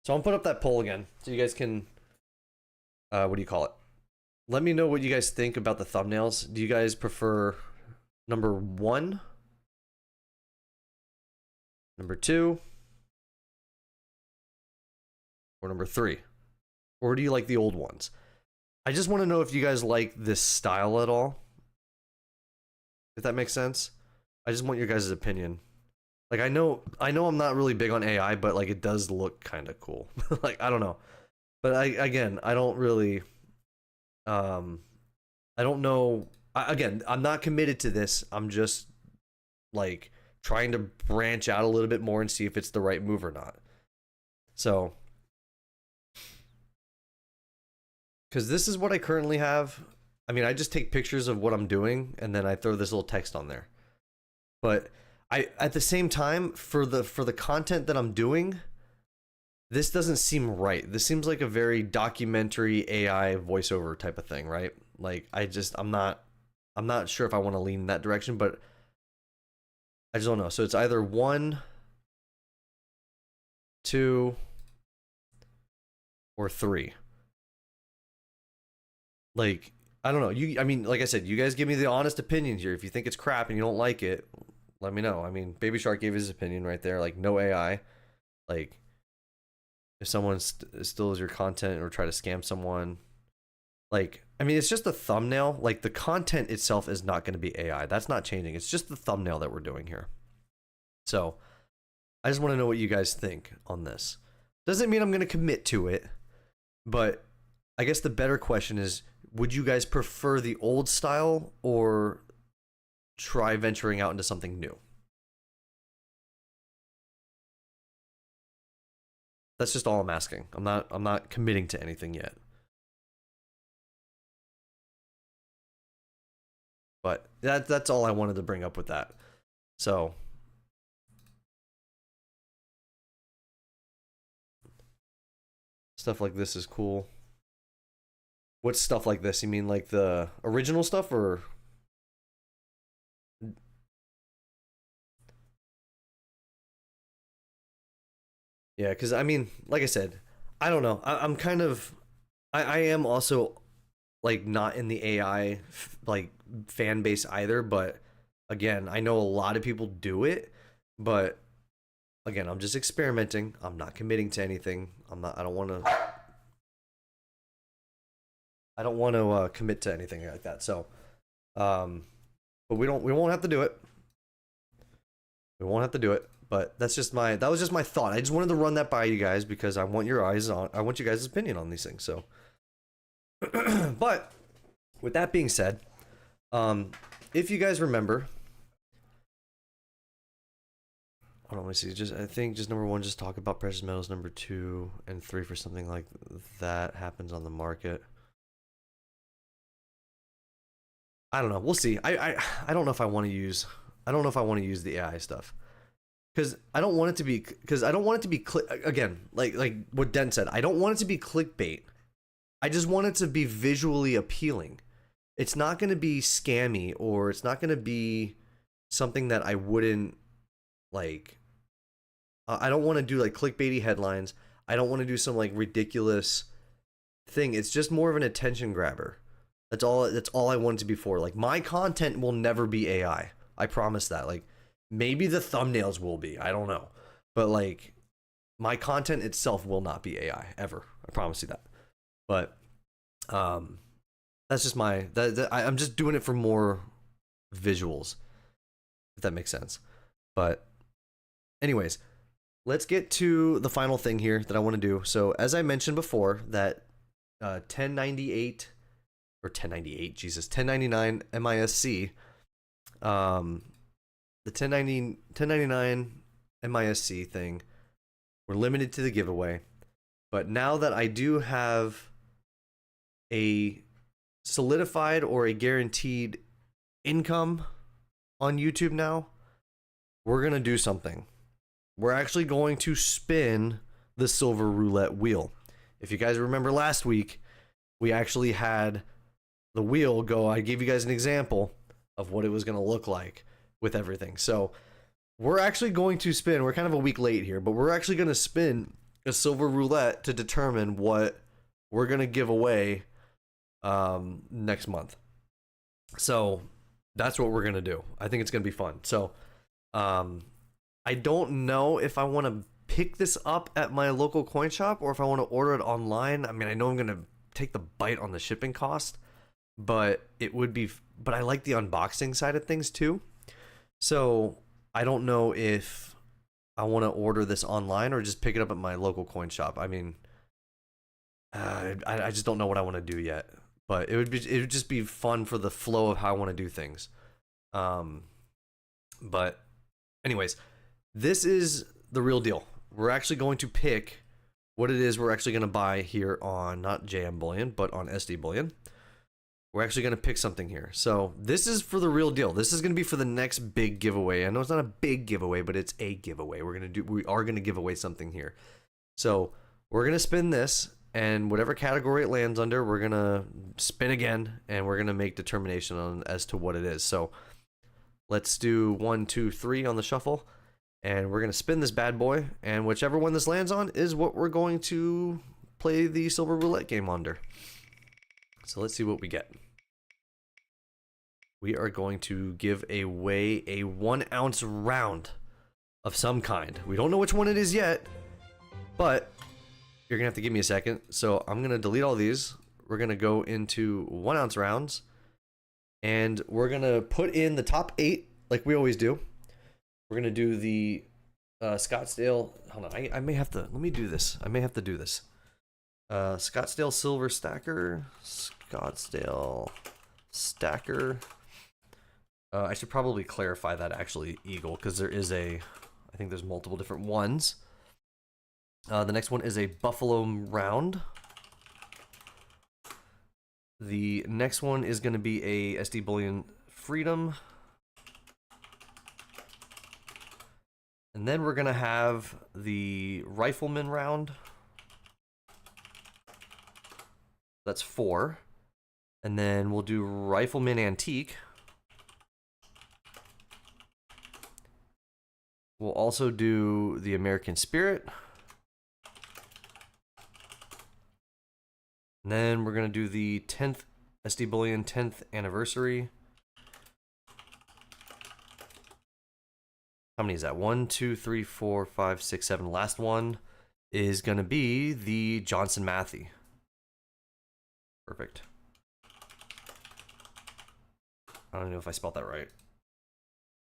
So I'll put up that poll again so you guys can, what do you call it? Let me know what you guys think about the thumbnails. Do you guys prefer number 1, number 2, or number 3? Or do you like the old ones? I just want to know if you guys like this style at all. If that makes sense. I just want your guys' opinion. Like, I know I'm not really big on AI, but like it does look kind of cool. Like, I don't know. But I don't really I don't know. Again, I'm not committed to this. I'm just like trying to branch out a little bit more and see if it's the right move or not. So, because this is what I currently have. I mean, I just take pictures of what I'm doing and then I throw this little text on there. But at the same time, for the content that I'm doing, this doesn't seem right. This seems like a very documentary AI voiceover type of thing, right? Like, I'm not sure if I want to lean in that direction, but I just don't know. So it's either 1, 2, or 3. Like, I don't know. I mean, like I said, you guys give me the honest opinion here. If you think it's crap and you don't like it, let me know. I mean, Baby Shark gave his opinion right there. Like, no AI. Like, if someone steals your content or try to scam someone, like, I mean, it's just a thumbnail. Like, the content itself is not going to be AI. That's not changing. It's just the thumbnail that we're doing here. So I just want to know what you guys think on this. Doesn't mean I'm going to commit to it, but I guess the better question is, would you guys prefer the old style or try venturing out into something new? That's just all I'm asking. I'm not committing to anything yet. But that's all I wanted to bring up with that. So stuff like this is cool. What's stuff like this? You mean like the original stuff, or Yeah, because I mean, like I said, I don't know. I'm kind of, I am also like not in the AI like fan base either. But again, I know a lot of people do it, but again, I'm just experimenting. I'm not committing to anything. I'm not. I don't want to. I don't want to commit to anything like that. So, um, but we don't. We won't have to do it. We won't have to do it. But that's just my. That was just my thought. I just wanted to run that by you guys because I want your eyes on. I want you guys' opinion on these things. So, but with that being said, if you guys remember, hold on, let me see. Just I think just number one, just talk about precious metals. Number 2 and 3 for something like that happens on the market. I don't know. We'll see. I don't know if I want to use. I don't know if I want to use the AI stuff because I don't want it to be. Because I don't want it to be again. Like what Den said. I don't want it to be clickbait. I just want it to be visually appealing. It's not going to be scammy or it's not going to be something that I wouldn't like. I don't want to do like clickbaity headlines. I don't want to do some like ridiculous thing. It's just more of an attention grabber. That's all I want it to be for. Like my content will never be AI. I promise that. Like maybe the thumbnails will be. I don't know. But like my content itself will not be AI ever. I promise you that. But that's just my I'm just doing it for more visuals. If that makes sense. But anyways, let's get to the final thing here that I want to do. So as I mentioned before, that 1098 or 1098, Jesus, 1099 MISC, the 1099 MISC thing, we're limited to the giveaway. But now that I do have a solidified or a guaranteed income on YouTube now, we're going to do something. We're actually going to spin the silver roulette wheel. If you guys remember last week, we actually had the wheel go. I gave you guys an example of what it was going to look like with everything. So we're actually going to spin. We're kind of a week late here, but we're actually going to spin a silver roulette to determine what we're going to give away next month. So that's what we're going to do. I think it's going to be fun. So I don't know if I want to pick this up at my local coin shop or if I want to order it online. I mean, I know I'm going to take the bite on the shipping cost, but it would be, but I like the unboxing side of things too. So I don't know if I want to order this online or just pick it up at my local coin shop. I mean, I just don't know what I want to do yet, but it would just be fun for the flow of how I want to do things. But anyways, this is the real deal. We're actually going to pick what it is we're actually going to buy here on not JM Bullion, but on SD Bullion. We're actually going to pick something here. So this is for the real deal. This is going to be for the next big giveaway. I know it's not a big giveaway, but it's a giveaway. We are going to give away something here. So we're going to spin this, and whatever category it lands under, we're going to spin again, and we're going to make determination on as to what it is. So let's do 1, 2, 3 on the shuffle, and we're going to spin this bad boy, and whichever one this lands on is what we're going to play the silver roulette game under. So let's see what we get. We are going to give away a 1 ounce round of some kind. We don't know which one it is yet, but you're gonna have to give me a second. So I'm gonna delete all these. We're gonna go into 1 ounce rounds, and we're gonna put in the top 8 like we always do. We're gonna do the Scottsdale. Hold on, I may have to. Let me do this. I may have to do this. Scottsdale Silver Stacker. Scottsdale Stacker. I should probably clarify that actually, Eagle, because there is I think there's multiple different ones. The next one is a Buffalo Round. The next one is going to be a SD Bullion Freedom. And then we're going to have the Rifleman Round. That's 4. And then we'll do Rifleman Antique. We'll also do the American Spirit. And then we're going to do the 10th SD Bullion 10th anniversary. How many is that? 1, 2, 3, 4, 5, 6, 7. Last one is going to be the Johnson Matthey. Perfect. I don't know if I spelled that right.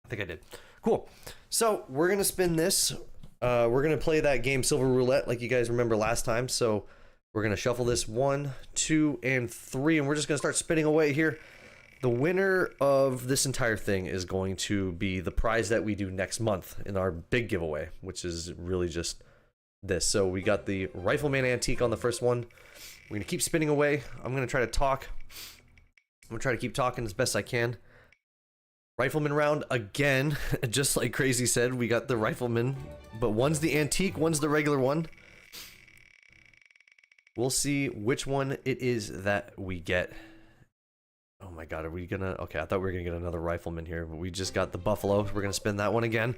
I think I did. Cool. So we're going to spin this. We're going to play that game Silver Roulette like you guys remember last time. So we're going to shuffle this 1, 2, and 3. And we're just going to start spinning away here. The winner of this entire thing is going to be the prize that we do next month in our big giveaway, which is really just this. So we got the Rifleman Antique on the first one. We're going to keep spinning away. I'm going to try to talk. I'm going to try to keep talking as best I can. Rifleman round again. Just like Crazy said, we got the Rifleman. But one's the antique, one's the regular one. We'll see which one it is that we get. Oh my god, are we gonna... Okay, I thought we were gonna get another Rifleman here, but we just got the Buffalo. We're gonna spin that one again.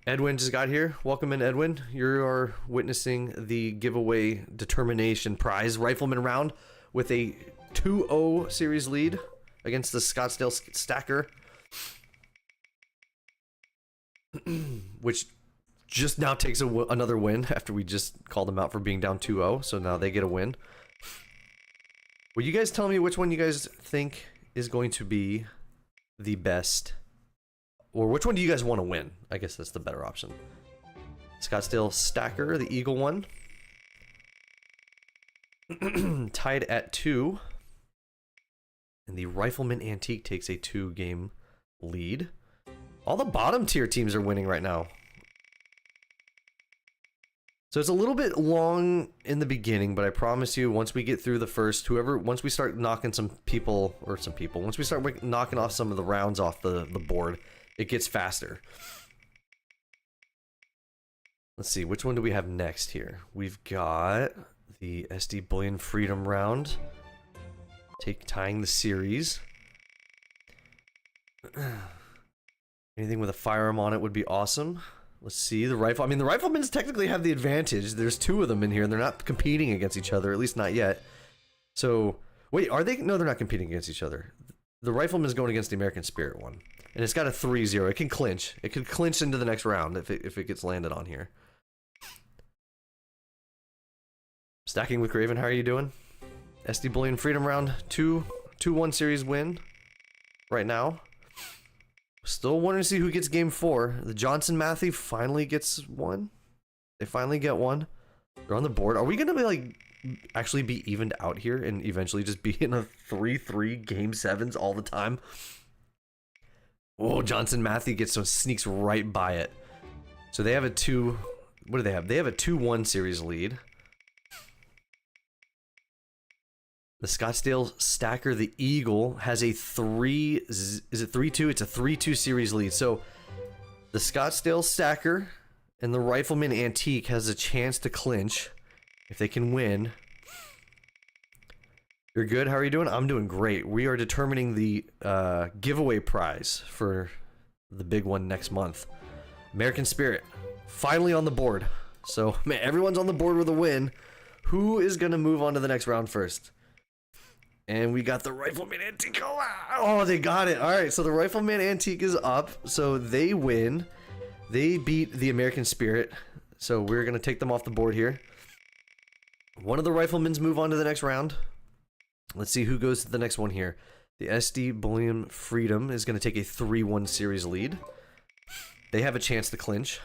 Edwin just got here. Welcome in, Edwin. You are witnessing the giveaway determination prize Rifleman round with a 2-0 series lead against the Scottsdale Stacker. Which just now takes another win after we just called them out for being down 2-0. So now they get a win. Will you guys tell me which one you guys think is going to be the best? Or which one do you guys want to win? I guess that's the better option. Scottsdale Stacker, the Eagle one. Tied at 2. And the Rifleman Antique takes a 2-game lead. All the bottom tier teams are winning right now. So it's a little bit long in the beginning, but I promise you, once we get through the first, once we start knocking once we start knocking off some of the rounds off the board, it gets faster. Let's see, which one do we have next here? We've got the SD Bullion Freedom round. Tying the series. Anything with a firearm on it would be awesome. Let's see, the rifle. I mean, the Riflemen's technically have the advantage. There's 2 of them in here, and they're not competing against each other, at least not yet. So, wait, are they? No, they're not competing against each other. The Rifleman's going against the American Spirit one. And it's got a 3-0. It can clinch. It could clinch into the next round if it gets landed on here. Stacking with Graven, how are you doing? SD Bullion Freedom round, 2-1 series win right now. Still wanting to see who gets game 4. The Johnson Matthey finally gets one. They finally get one. They're on the board. Are we going to be like actually be evened out here and eventually just be in a 3-3 game 7s all the time? Oh, Johnson Matthey sneaks right by it. So they have a 2. What do they have? They have a 2-1 series lead. The Scottsdale Stacker, the Eagle, has a 3... Is it 3-2? It's a 3-2 series lead. So the Scottsdale Stacker and the Rifleman Antique has a chance to clinch if they can win. You're good? How are you doing? I'm doing great. We are determining the giveaway prize for the big one next month. American Spirit, finally on the board. So, man, everyone's on the board with a win. Who is going to move on to the next round first? And we got the Rifleman Antique. Oh, they got it. All right, so the Rifleman Antique is up. So they win. They beat the American Spirit. So we're going to take them off the board here. One of the Riflemen's move on to the next round. Let's see who goes to the next one here. The SD Bullion Freedom is going to take a 3-1 series lead. They have a chance to clinch.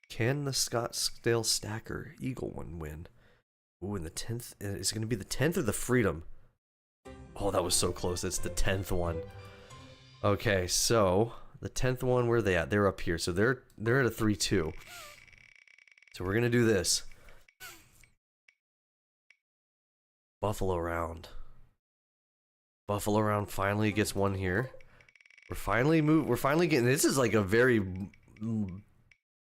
Can the Scottsdale Stacker Eagle one win? Ooh, and the 10th, is it going to be the 10th or the Freedom? Oh, that was so close. It's the 10th one. Okay, so the 10th one, where are they at? They're up here. So they're at a 3-2. So we're going to do this. Buffalo round. Buffalo round finally gets one here. We're finally getting, this is like a very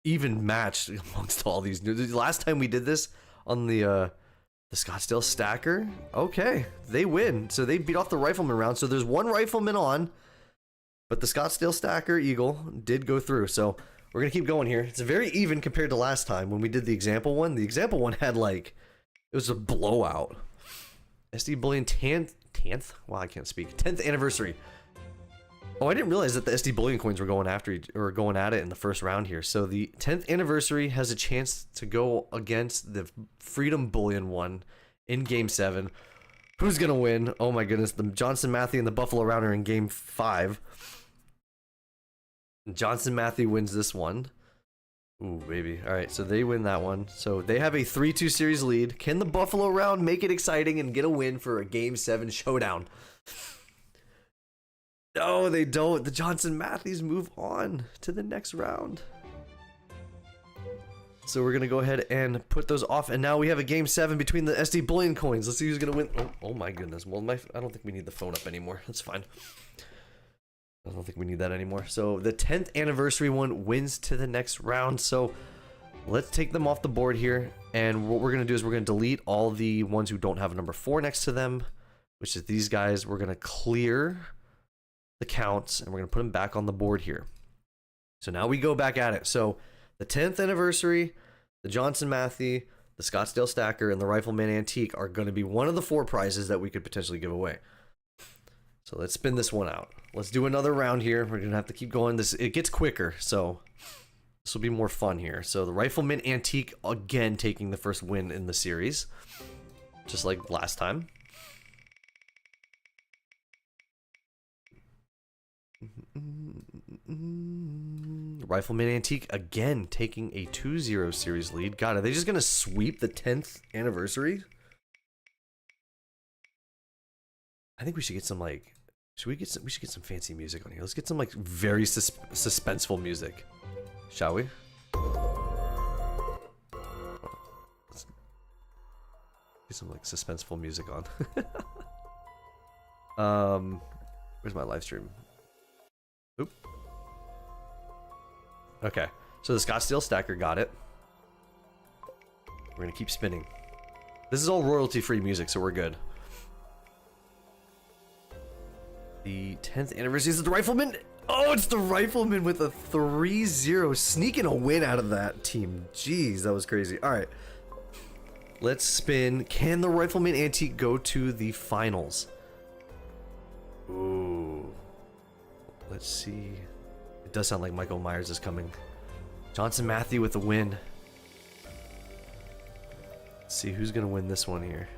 even match amongst all these. The last time we did this on the Scottsdale Stacker, okay, they win. So they beat off the Rifleman round. So there's one Rifleman on, but the Scottsdale Stacker Eagle did go through. So we're gonna keep going here. It's very even compared to last time when we did the example one. The example one had like It was a blowout. SD Bullion 10th? Wow, I can't speak. 10th anniversary. Oh, I didn't realize that the SD Bullion coins were going after or going at it in the first round here. So the 10th anniversary has a chance to go against the Freedom Bullion one in Game 7. Who's gonna win? Oh my goodness, the Johnson Matthey and the Buffalo Rounder in Game 5. Johnson Matthey wins this one. Ooh, baby. Alright, so they win that one. So they have a 3-2 series lead. Can the Buffalo Round make it exciting and get a win for a Game 7 showdown? No, they don't. The Johnson Mattheys move on to the next round. So we're going to go ahead and put those off. And now we have a Game 7 between the SD Bullion coins. Let's see who's going to win. Oh my goodness. Well, I don't think we need the phone up anymore. That's fine. I don't think we need that anymore. So the 10th anniversary one wins to the next round. So let's take them off the board here. And what we're going to do is we're going to delete all the ones who don't have a number 4 next to them, which is these guys. We're going to clear the counts and we're going to put them back on the board here. So now we go back at it. So the 10th anniversary, the Johnson Matthey, the Scottsdale Stacker, and the Rifleman Antique are going to be one of the 4 prizes that we could potentially give away. So let's spin this one out. Let's do another round here. We're going to have to keep going. It gets quicker, so this will be more fun here. So the Rifleman Antique, again, taking the first win in the series, just like last time. Rifleman Antique, again, taking a 2-0 series lead. God, are they just going to sweep the 10th anniversary? I think we should get some, like... we should get some fancy music on here. Let's get some, like, very suspenseful music. Shall we? Let's get some, like, suspenseful music on. Where's my live stream? Oop. Okay. So the Scottsdale Stacker got it. We're gonna keep spinning. This is all royalty-free music, so we're good. The 10th anniversary is the Rifleman. Oh, it's the Rifleman with a 3-0, sneaking a win out of that team. Jeez, that was crazy. All right, let's spin. Can the Rifleman Antique go to the finals? Ooh, let's see. It does sound like Michael Myers is coming. Johnson Matthey with the win. Let's see who's gonna win this one here.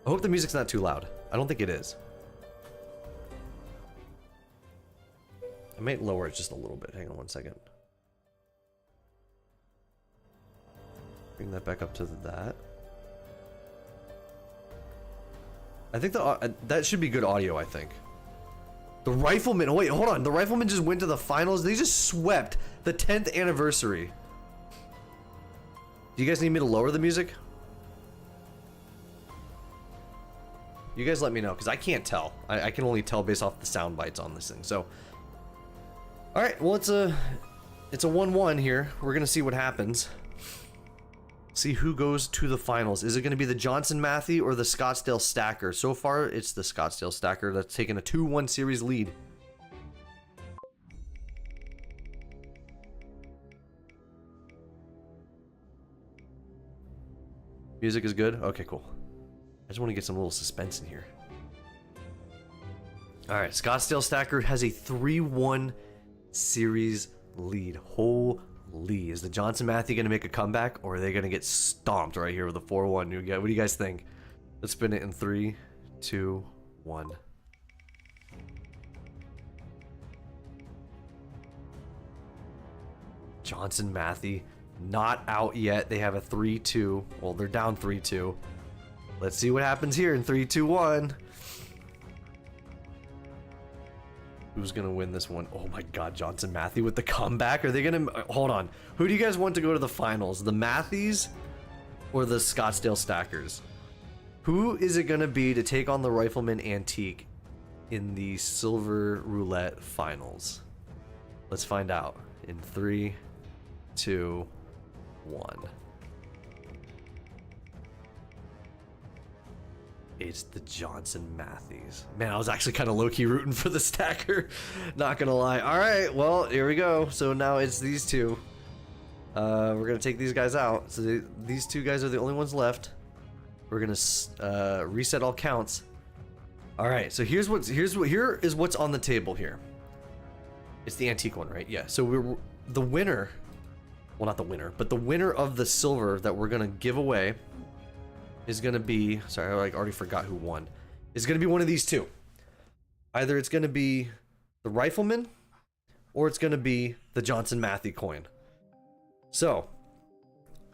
I hope the music's not too loud. I don't think it is. I might lower it just a little bit. Hang on one second. Bring that back up to that. I think that should be good audio, I think. The Rifleman, oh wait, hold on. The Rifleman just went to the finals. They just swept the 10th anniversary. Do you guys need me to lower the music? You guys let me know, because I can't tell. I can only tell based off the sound bites on this thing. So, all right, well, it's a 1-1 here. We're gonna see what happens. See who goes to the finals. Is it gonna be the Johnson Matthey or the Scottsdale Stacker? So far, it's the Scottsdale Stacker that's taken a 2-1 series lead. Music is good? Okay, cool. I just want to get some little suspense in here. Alright, Scottsdale Stacker has a 3-1 series lead. Holy. Is the Johnson Matthey going to make a comeback, or are they going to get stomped right here with a 4-1? What do you guys think? Let's spin it in 3, 2, 1. Johnson Matthey not out yet. They have a 3-2. Well, they're down 3-2. Let's see what happens here in 3, 2, 1. Who's gonna win this one? Oh my god, Johnson Matthey with the comeback. Are they gonna... Hold on. Who do you guys want to go to the finals? The Mattheys or the Scottsdale Stackers? Who is it gonna be to take on the Rifleman Antique in the Silver Roulette finals? Let's find out in 3, 2, 1. It's the Johnson Mattheys. Man, I was actually kind of low-key rooting for the Stacker. Not gonna lie. All right, well, here we go. So now it's these two. We're gonna take these guys out. So these two guys are the only ones left. We're gonna reset all counts. All right. So here is what's on the table here. It's the antique one, right? Yeah. So we're the winner. Well, not the winner, but the winner of the silver that we're gonna give away is gonna be. Sorry, I like already forgot who won. Is gonna be one of these two. Either it's gonna be the rifleman, or it's gonna be the Johnson Matthey coin. So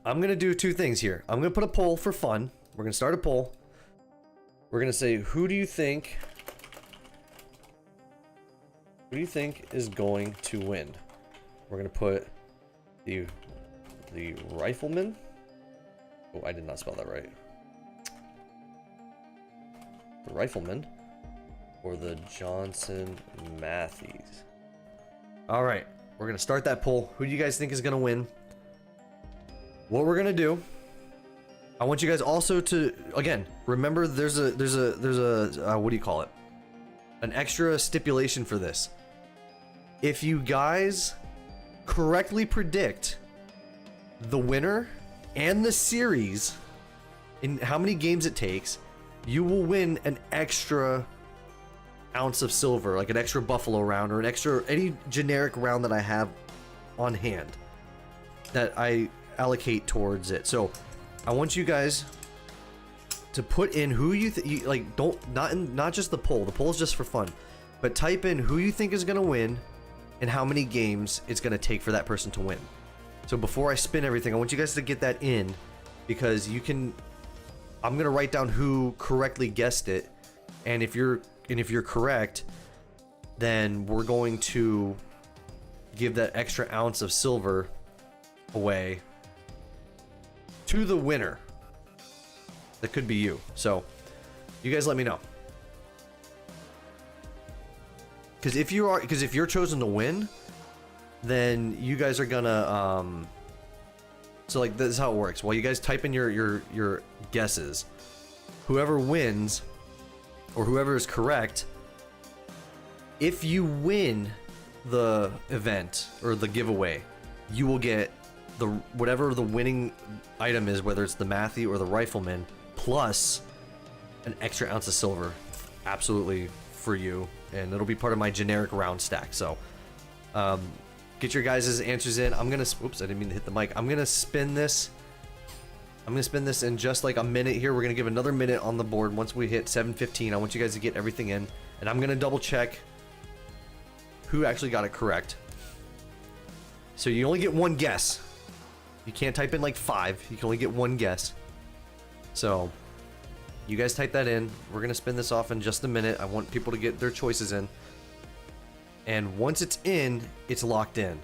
I'm gonna do two things here. I'm gonna put a poll for fun. We're gonna start a poll. We're gonna say, who do you think is going to win? We're gonna put the rifleman. Oh, I did not spell that right. The rifleman or the Johnson Mattheys. All right, we're gonna start that poll. Who do you guys think is gonna win? What we're gonna do, I want you guys also to, again, remember there's a what do you call it? An extra stipulation for this. If you guys correctly predict the winner and the series in how many games it takes, you will win an extra ounce of silver, like an extra buffalo round or an extra any generic round that I have on hand that I allocate towards it. So I want you guys to put in who you like. Not just the poll. The poll is just for fun, but type in who you think is gonna win and how many games it's gonna take for that person to win. So before I spin everything, I want you guys to get that in, because you can. I'm gonna write down who correctly guessed it, and if you're correct, then we're going to give that extra ounce of silver away to the winner. That could be you. So you guys let me know. Because if you're chosen to win, then you guys are gonna so like this is how it works. While you guys type in your guesses, whoever wins or whoever is correct, if you win the event or the giveaway, you will get whatever the winning item is, whether it's the Matthey or the rifleman, plus an extra ounce of silver, absolutely for you, and it'll be part of my generic round stack. So get your guys' answers in. I'm gonna, oops, I didn't mean to hit the mic. I'm gonna spin this in just like a minute here. We're gonna give another minute on the board. Once we hit 7:15, I want you guys to get everything in, and I'm gonna double check who actually got it correct. So you only get one guess. You can't type in like 5. You can only get one guess. So you guys type that in. We're gonna spin this off in just a minute. I want people to get their choices in. And once it's in, it's locked in.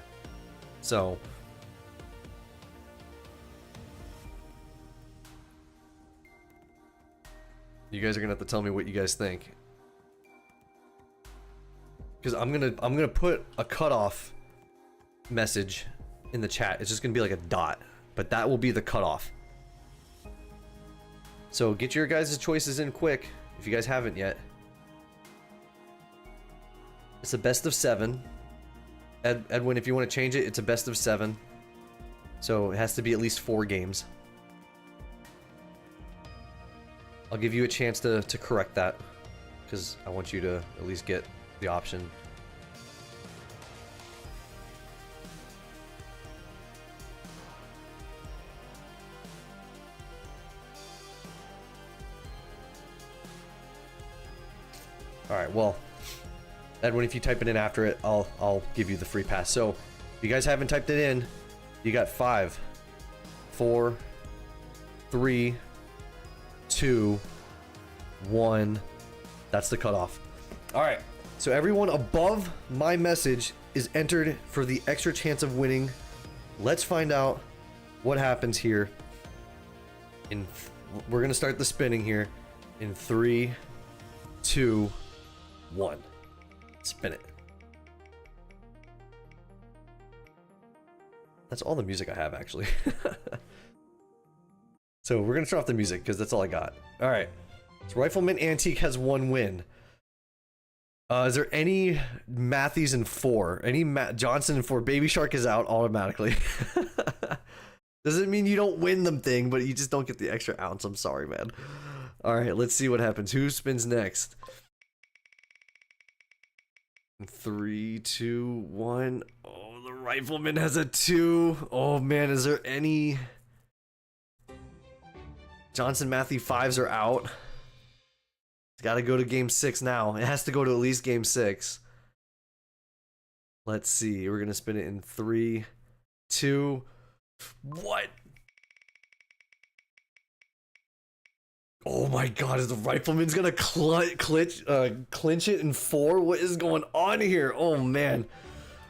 So you guys are gonna have to tell me what you guys think, because I'm gonna put a cutoff message in the chat. It's just gonna be like a dot, but that will be the cutoff. So get your guys' choices in quick if you guys haven't yet. It's a best of 7. Edwin, if you want to change it, it's a best of 7. So it has to be at least 4 games. I'll give you a chance to correct that, because I want you to at least get the option. Alright, well, Edwin, if you type it in after it, I'll give you the free pass. So if you guys haven't typed it in, you got 5, 4, 3, 2, 1. That's the cutoff. Alright, so everyone above my message is entered for the extra chance of winning. Let's find out what happens here. We're gonna start the spinning here in 3, 2, 1. Spin it. That's all the music I have, actually. So we're gonna start off the music because that's all I got. All right. So Rifleman Antique has 1 win. Is there any Mattheys in 4? Any Johnson in 4? Baby Shark is out automatically. Doesn't mean you don't win them thing, but you just don't get the extra ounce. I'm sorry, man. All right, let's see what happens. Who spins next? 3, 2, 1. Oh, the rifleman has a 2. Oh man, is there any? Johnson Matthew 5s are out. It's got to go to game 6 now. It has to go to at least game 6. Let's see. We're gonna spin it in 3, 2. What? Oh my god, is the rifleman's gonna clinch it in 4? What is going on here? Oh man.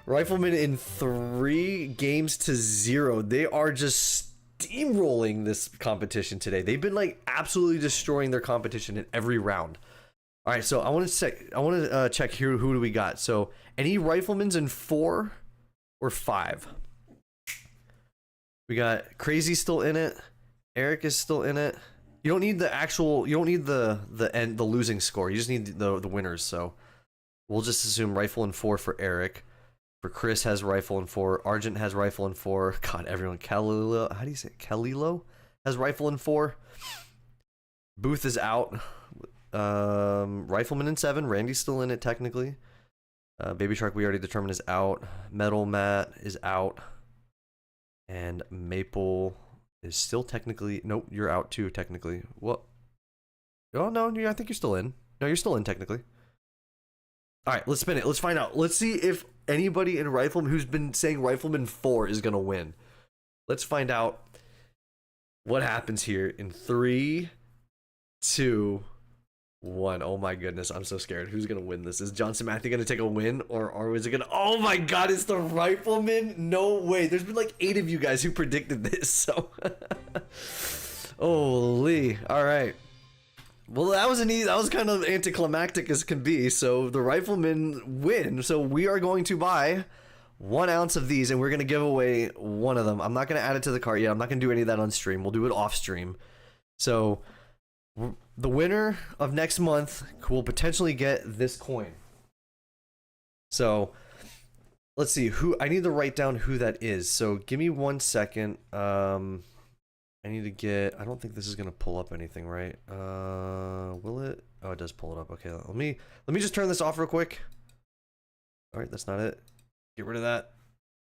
Rifleman in 3 games to 0. They are just steamrolling this competition today. They've been like absolutely destroying their competition in every round. All right, so I want to check here. Who do we got? So any riflemen's in 4 or 5? We got Crazy still in it. Eric is still in it. You don't need the actual. You don't need the losing score. You just need the winners. So we'll just assume rifle in 4 for Eric. For Chris has rifle in 4. Argent has rifle in 4. God, everyone. Kalilo. How do you say it? Kalilo has rifle in 4. Booth is out. Rifleman in 7. Randy's still in it technically. Baby Shark we already determined is out. Metal Matt is out. And Maple is still technically... Nope, you're out too, technically. What? Oh, no, I think you're still in. No, you're still in, technically. Alright, let's spin it. Let's find out. Let's see if anybody in Rifleman who's been saying Rifleman 4 is going to win. Let's find out what happens here in 3, 2, 1. Oh my goodness, I'm so scared. Who's gonna win this? Is Johnson Matthew gonna take a win, or is it gonna? Oh my god, it's the Rifleman! No way. There's been like 8 of you guys who predicted this. So, holy. All right. Well, that was kind of anticlimactic as can be. So the Riflemen win. So we are going to buy 1 ounce of these, and we're gonna give away 1 of them. I'm not gonna add it to the cart yet. I'm not gonna do any of that on stream. We'll do it off stream. So the winner of next month will potentially get this coin. So let's see who. I need to write down who that is. So give me 1 second. I need to get. I don't think this is gonna pull up anything, right? Will it? Oh, it does pull it up. Okay, let me just turn this off real quick. All right, that's not it. Get rid of that.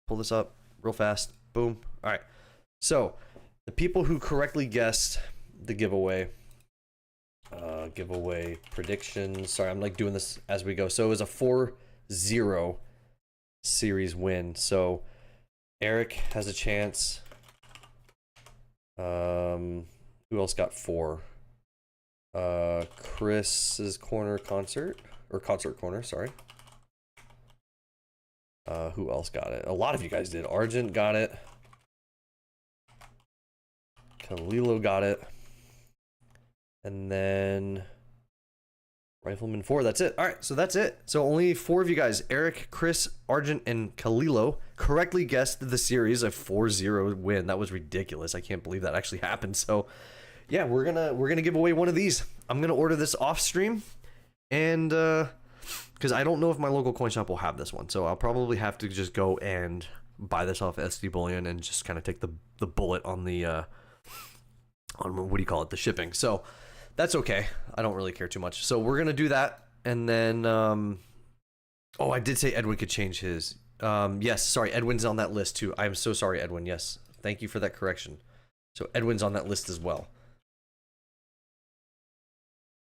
Pull this up real fast. Boom. All right. So the people who correctly guessed the giveaway. Giveaway predictions. Sorry, I'm like doing this as we go. So it was a 4-0 series win. So Eric has a chance. Who else got 4? Chris's corner concert corner. Sorry. Who else got it? A lot of you guys did. Argent got it. Kalilo got it. And then Rifleman 4, that's it. All right, so that's it. So only 4 of you guys, Eric, Chris, Argent, and Kalilo, correctly guessed the series, a 4-0 win. That was ridiculous. I can't believe that actually happened. So yeah, we're gonna give away 1 of these. I'm gonna order this off stream, and because I don't know if my local coin shop will have this one, so I'll probably have to just go and buy this off SD Bullion and just kind of take the bullet on the on what do you call it, the shipping. So that's okay. I don't really care too much. So we're gonna do that, and then oh, I did say Edwin could change his. Yes, sorry, Edwin's on that list too. I'm so sorry, Edwin. Yes, thank you for that correction. So Edwin's on that list as well.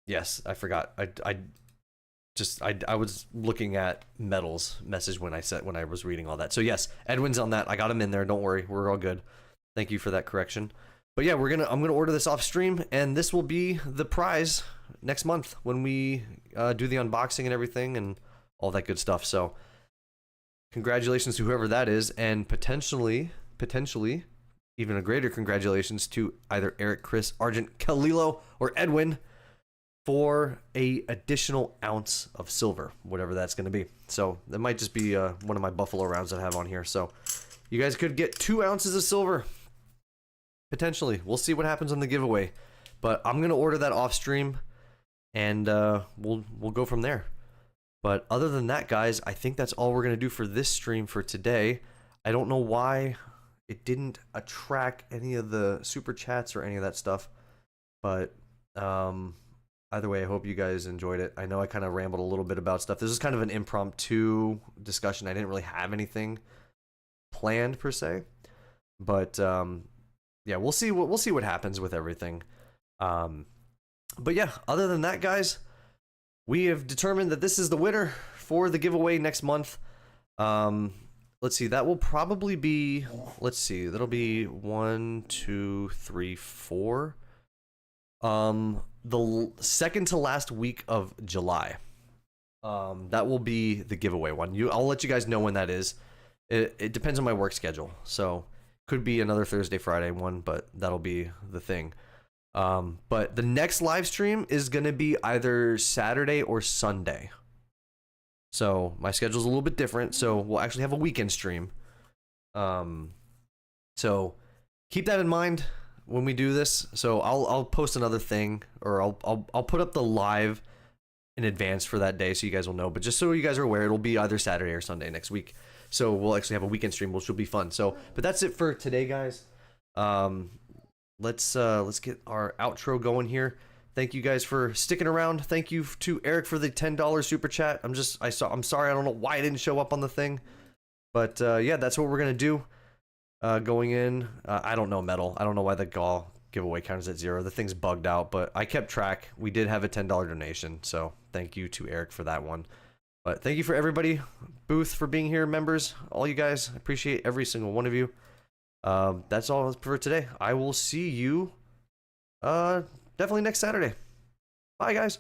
Yes, I forgot. I was looking at Metal's message when I was reading all that. So yes, Edwin's on that. I got him in there. Don't worry, we're all good. Thank you for that correction. But yeah, I'm gonna order this off stream, and this will be the prize next month when we do the unboxing and everything and all that good stuff. So congratulations to whoever that is, and potentially even a greater congratulations to either Eric, Chris, Argent, Kalilo, or Edwin for a additional ounce of silver, whatever that's gonna be. So that might just be one of my Buffalo rounds that I have on here. So you guys could get 2 ounces of silver. Potentially. We'll see what happens on the giveaway. But I'm going to order that off stream, and we'll go from there. But other than that, guys, I think that's all we're going to do for this stream for today. I don't know why it didn't track any of the super chats or any of that stuff. But either way, I hope you guys enjoyed it. I know I kind of rambled a little bit about stuff. This is kind of an impromptu discussion. I didn't really have anything planned per se, but yeah, we'll see what happens with everything. But yeah, other than that, guys, we have determined that this is the winner for the giveaway next month. Let's see, that will probably be, let's see, that'll be 1, 2, 3, 4. The second to last week of July. That will be the giveaway one. I'll let you guys know when that is. It depends on my work schedule, so could be another Thursday, Friday one, but that'll be the thing. But the next live stream is gonna be either Saturday or Sunday. So my schedule's a little bit different, so we'll actually have a weekend stream. So keep that in mind when we do this. So I'll post another thing, or I'll put up the live in advance for that day so you guys will know. But just so you guys are aware, it'll be either Saturday or Sunday next week. So we'll actually have a weekend stream, which will be fun. So, but that's it for today, guys. Let's get our outro going here. Thank you guys for sticking around. Thank you to Eric for the $10 super chat. I'm sorry, I don't know why it didn't show up on the thing, but yeah, that's what we're gonna do. Going in, I don't know metal. I don't know why the Gaul giveaway counters at 0. The thing's bugged out, but I kept track. We did have a $10 donation, so thank you to Eric for that one. But thank you for everybody, Booth for being here, members, all you guys. I appreciate every single one of you. That's all for today. I will see you definitely next Saturday. Bye, guys.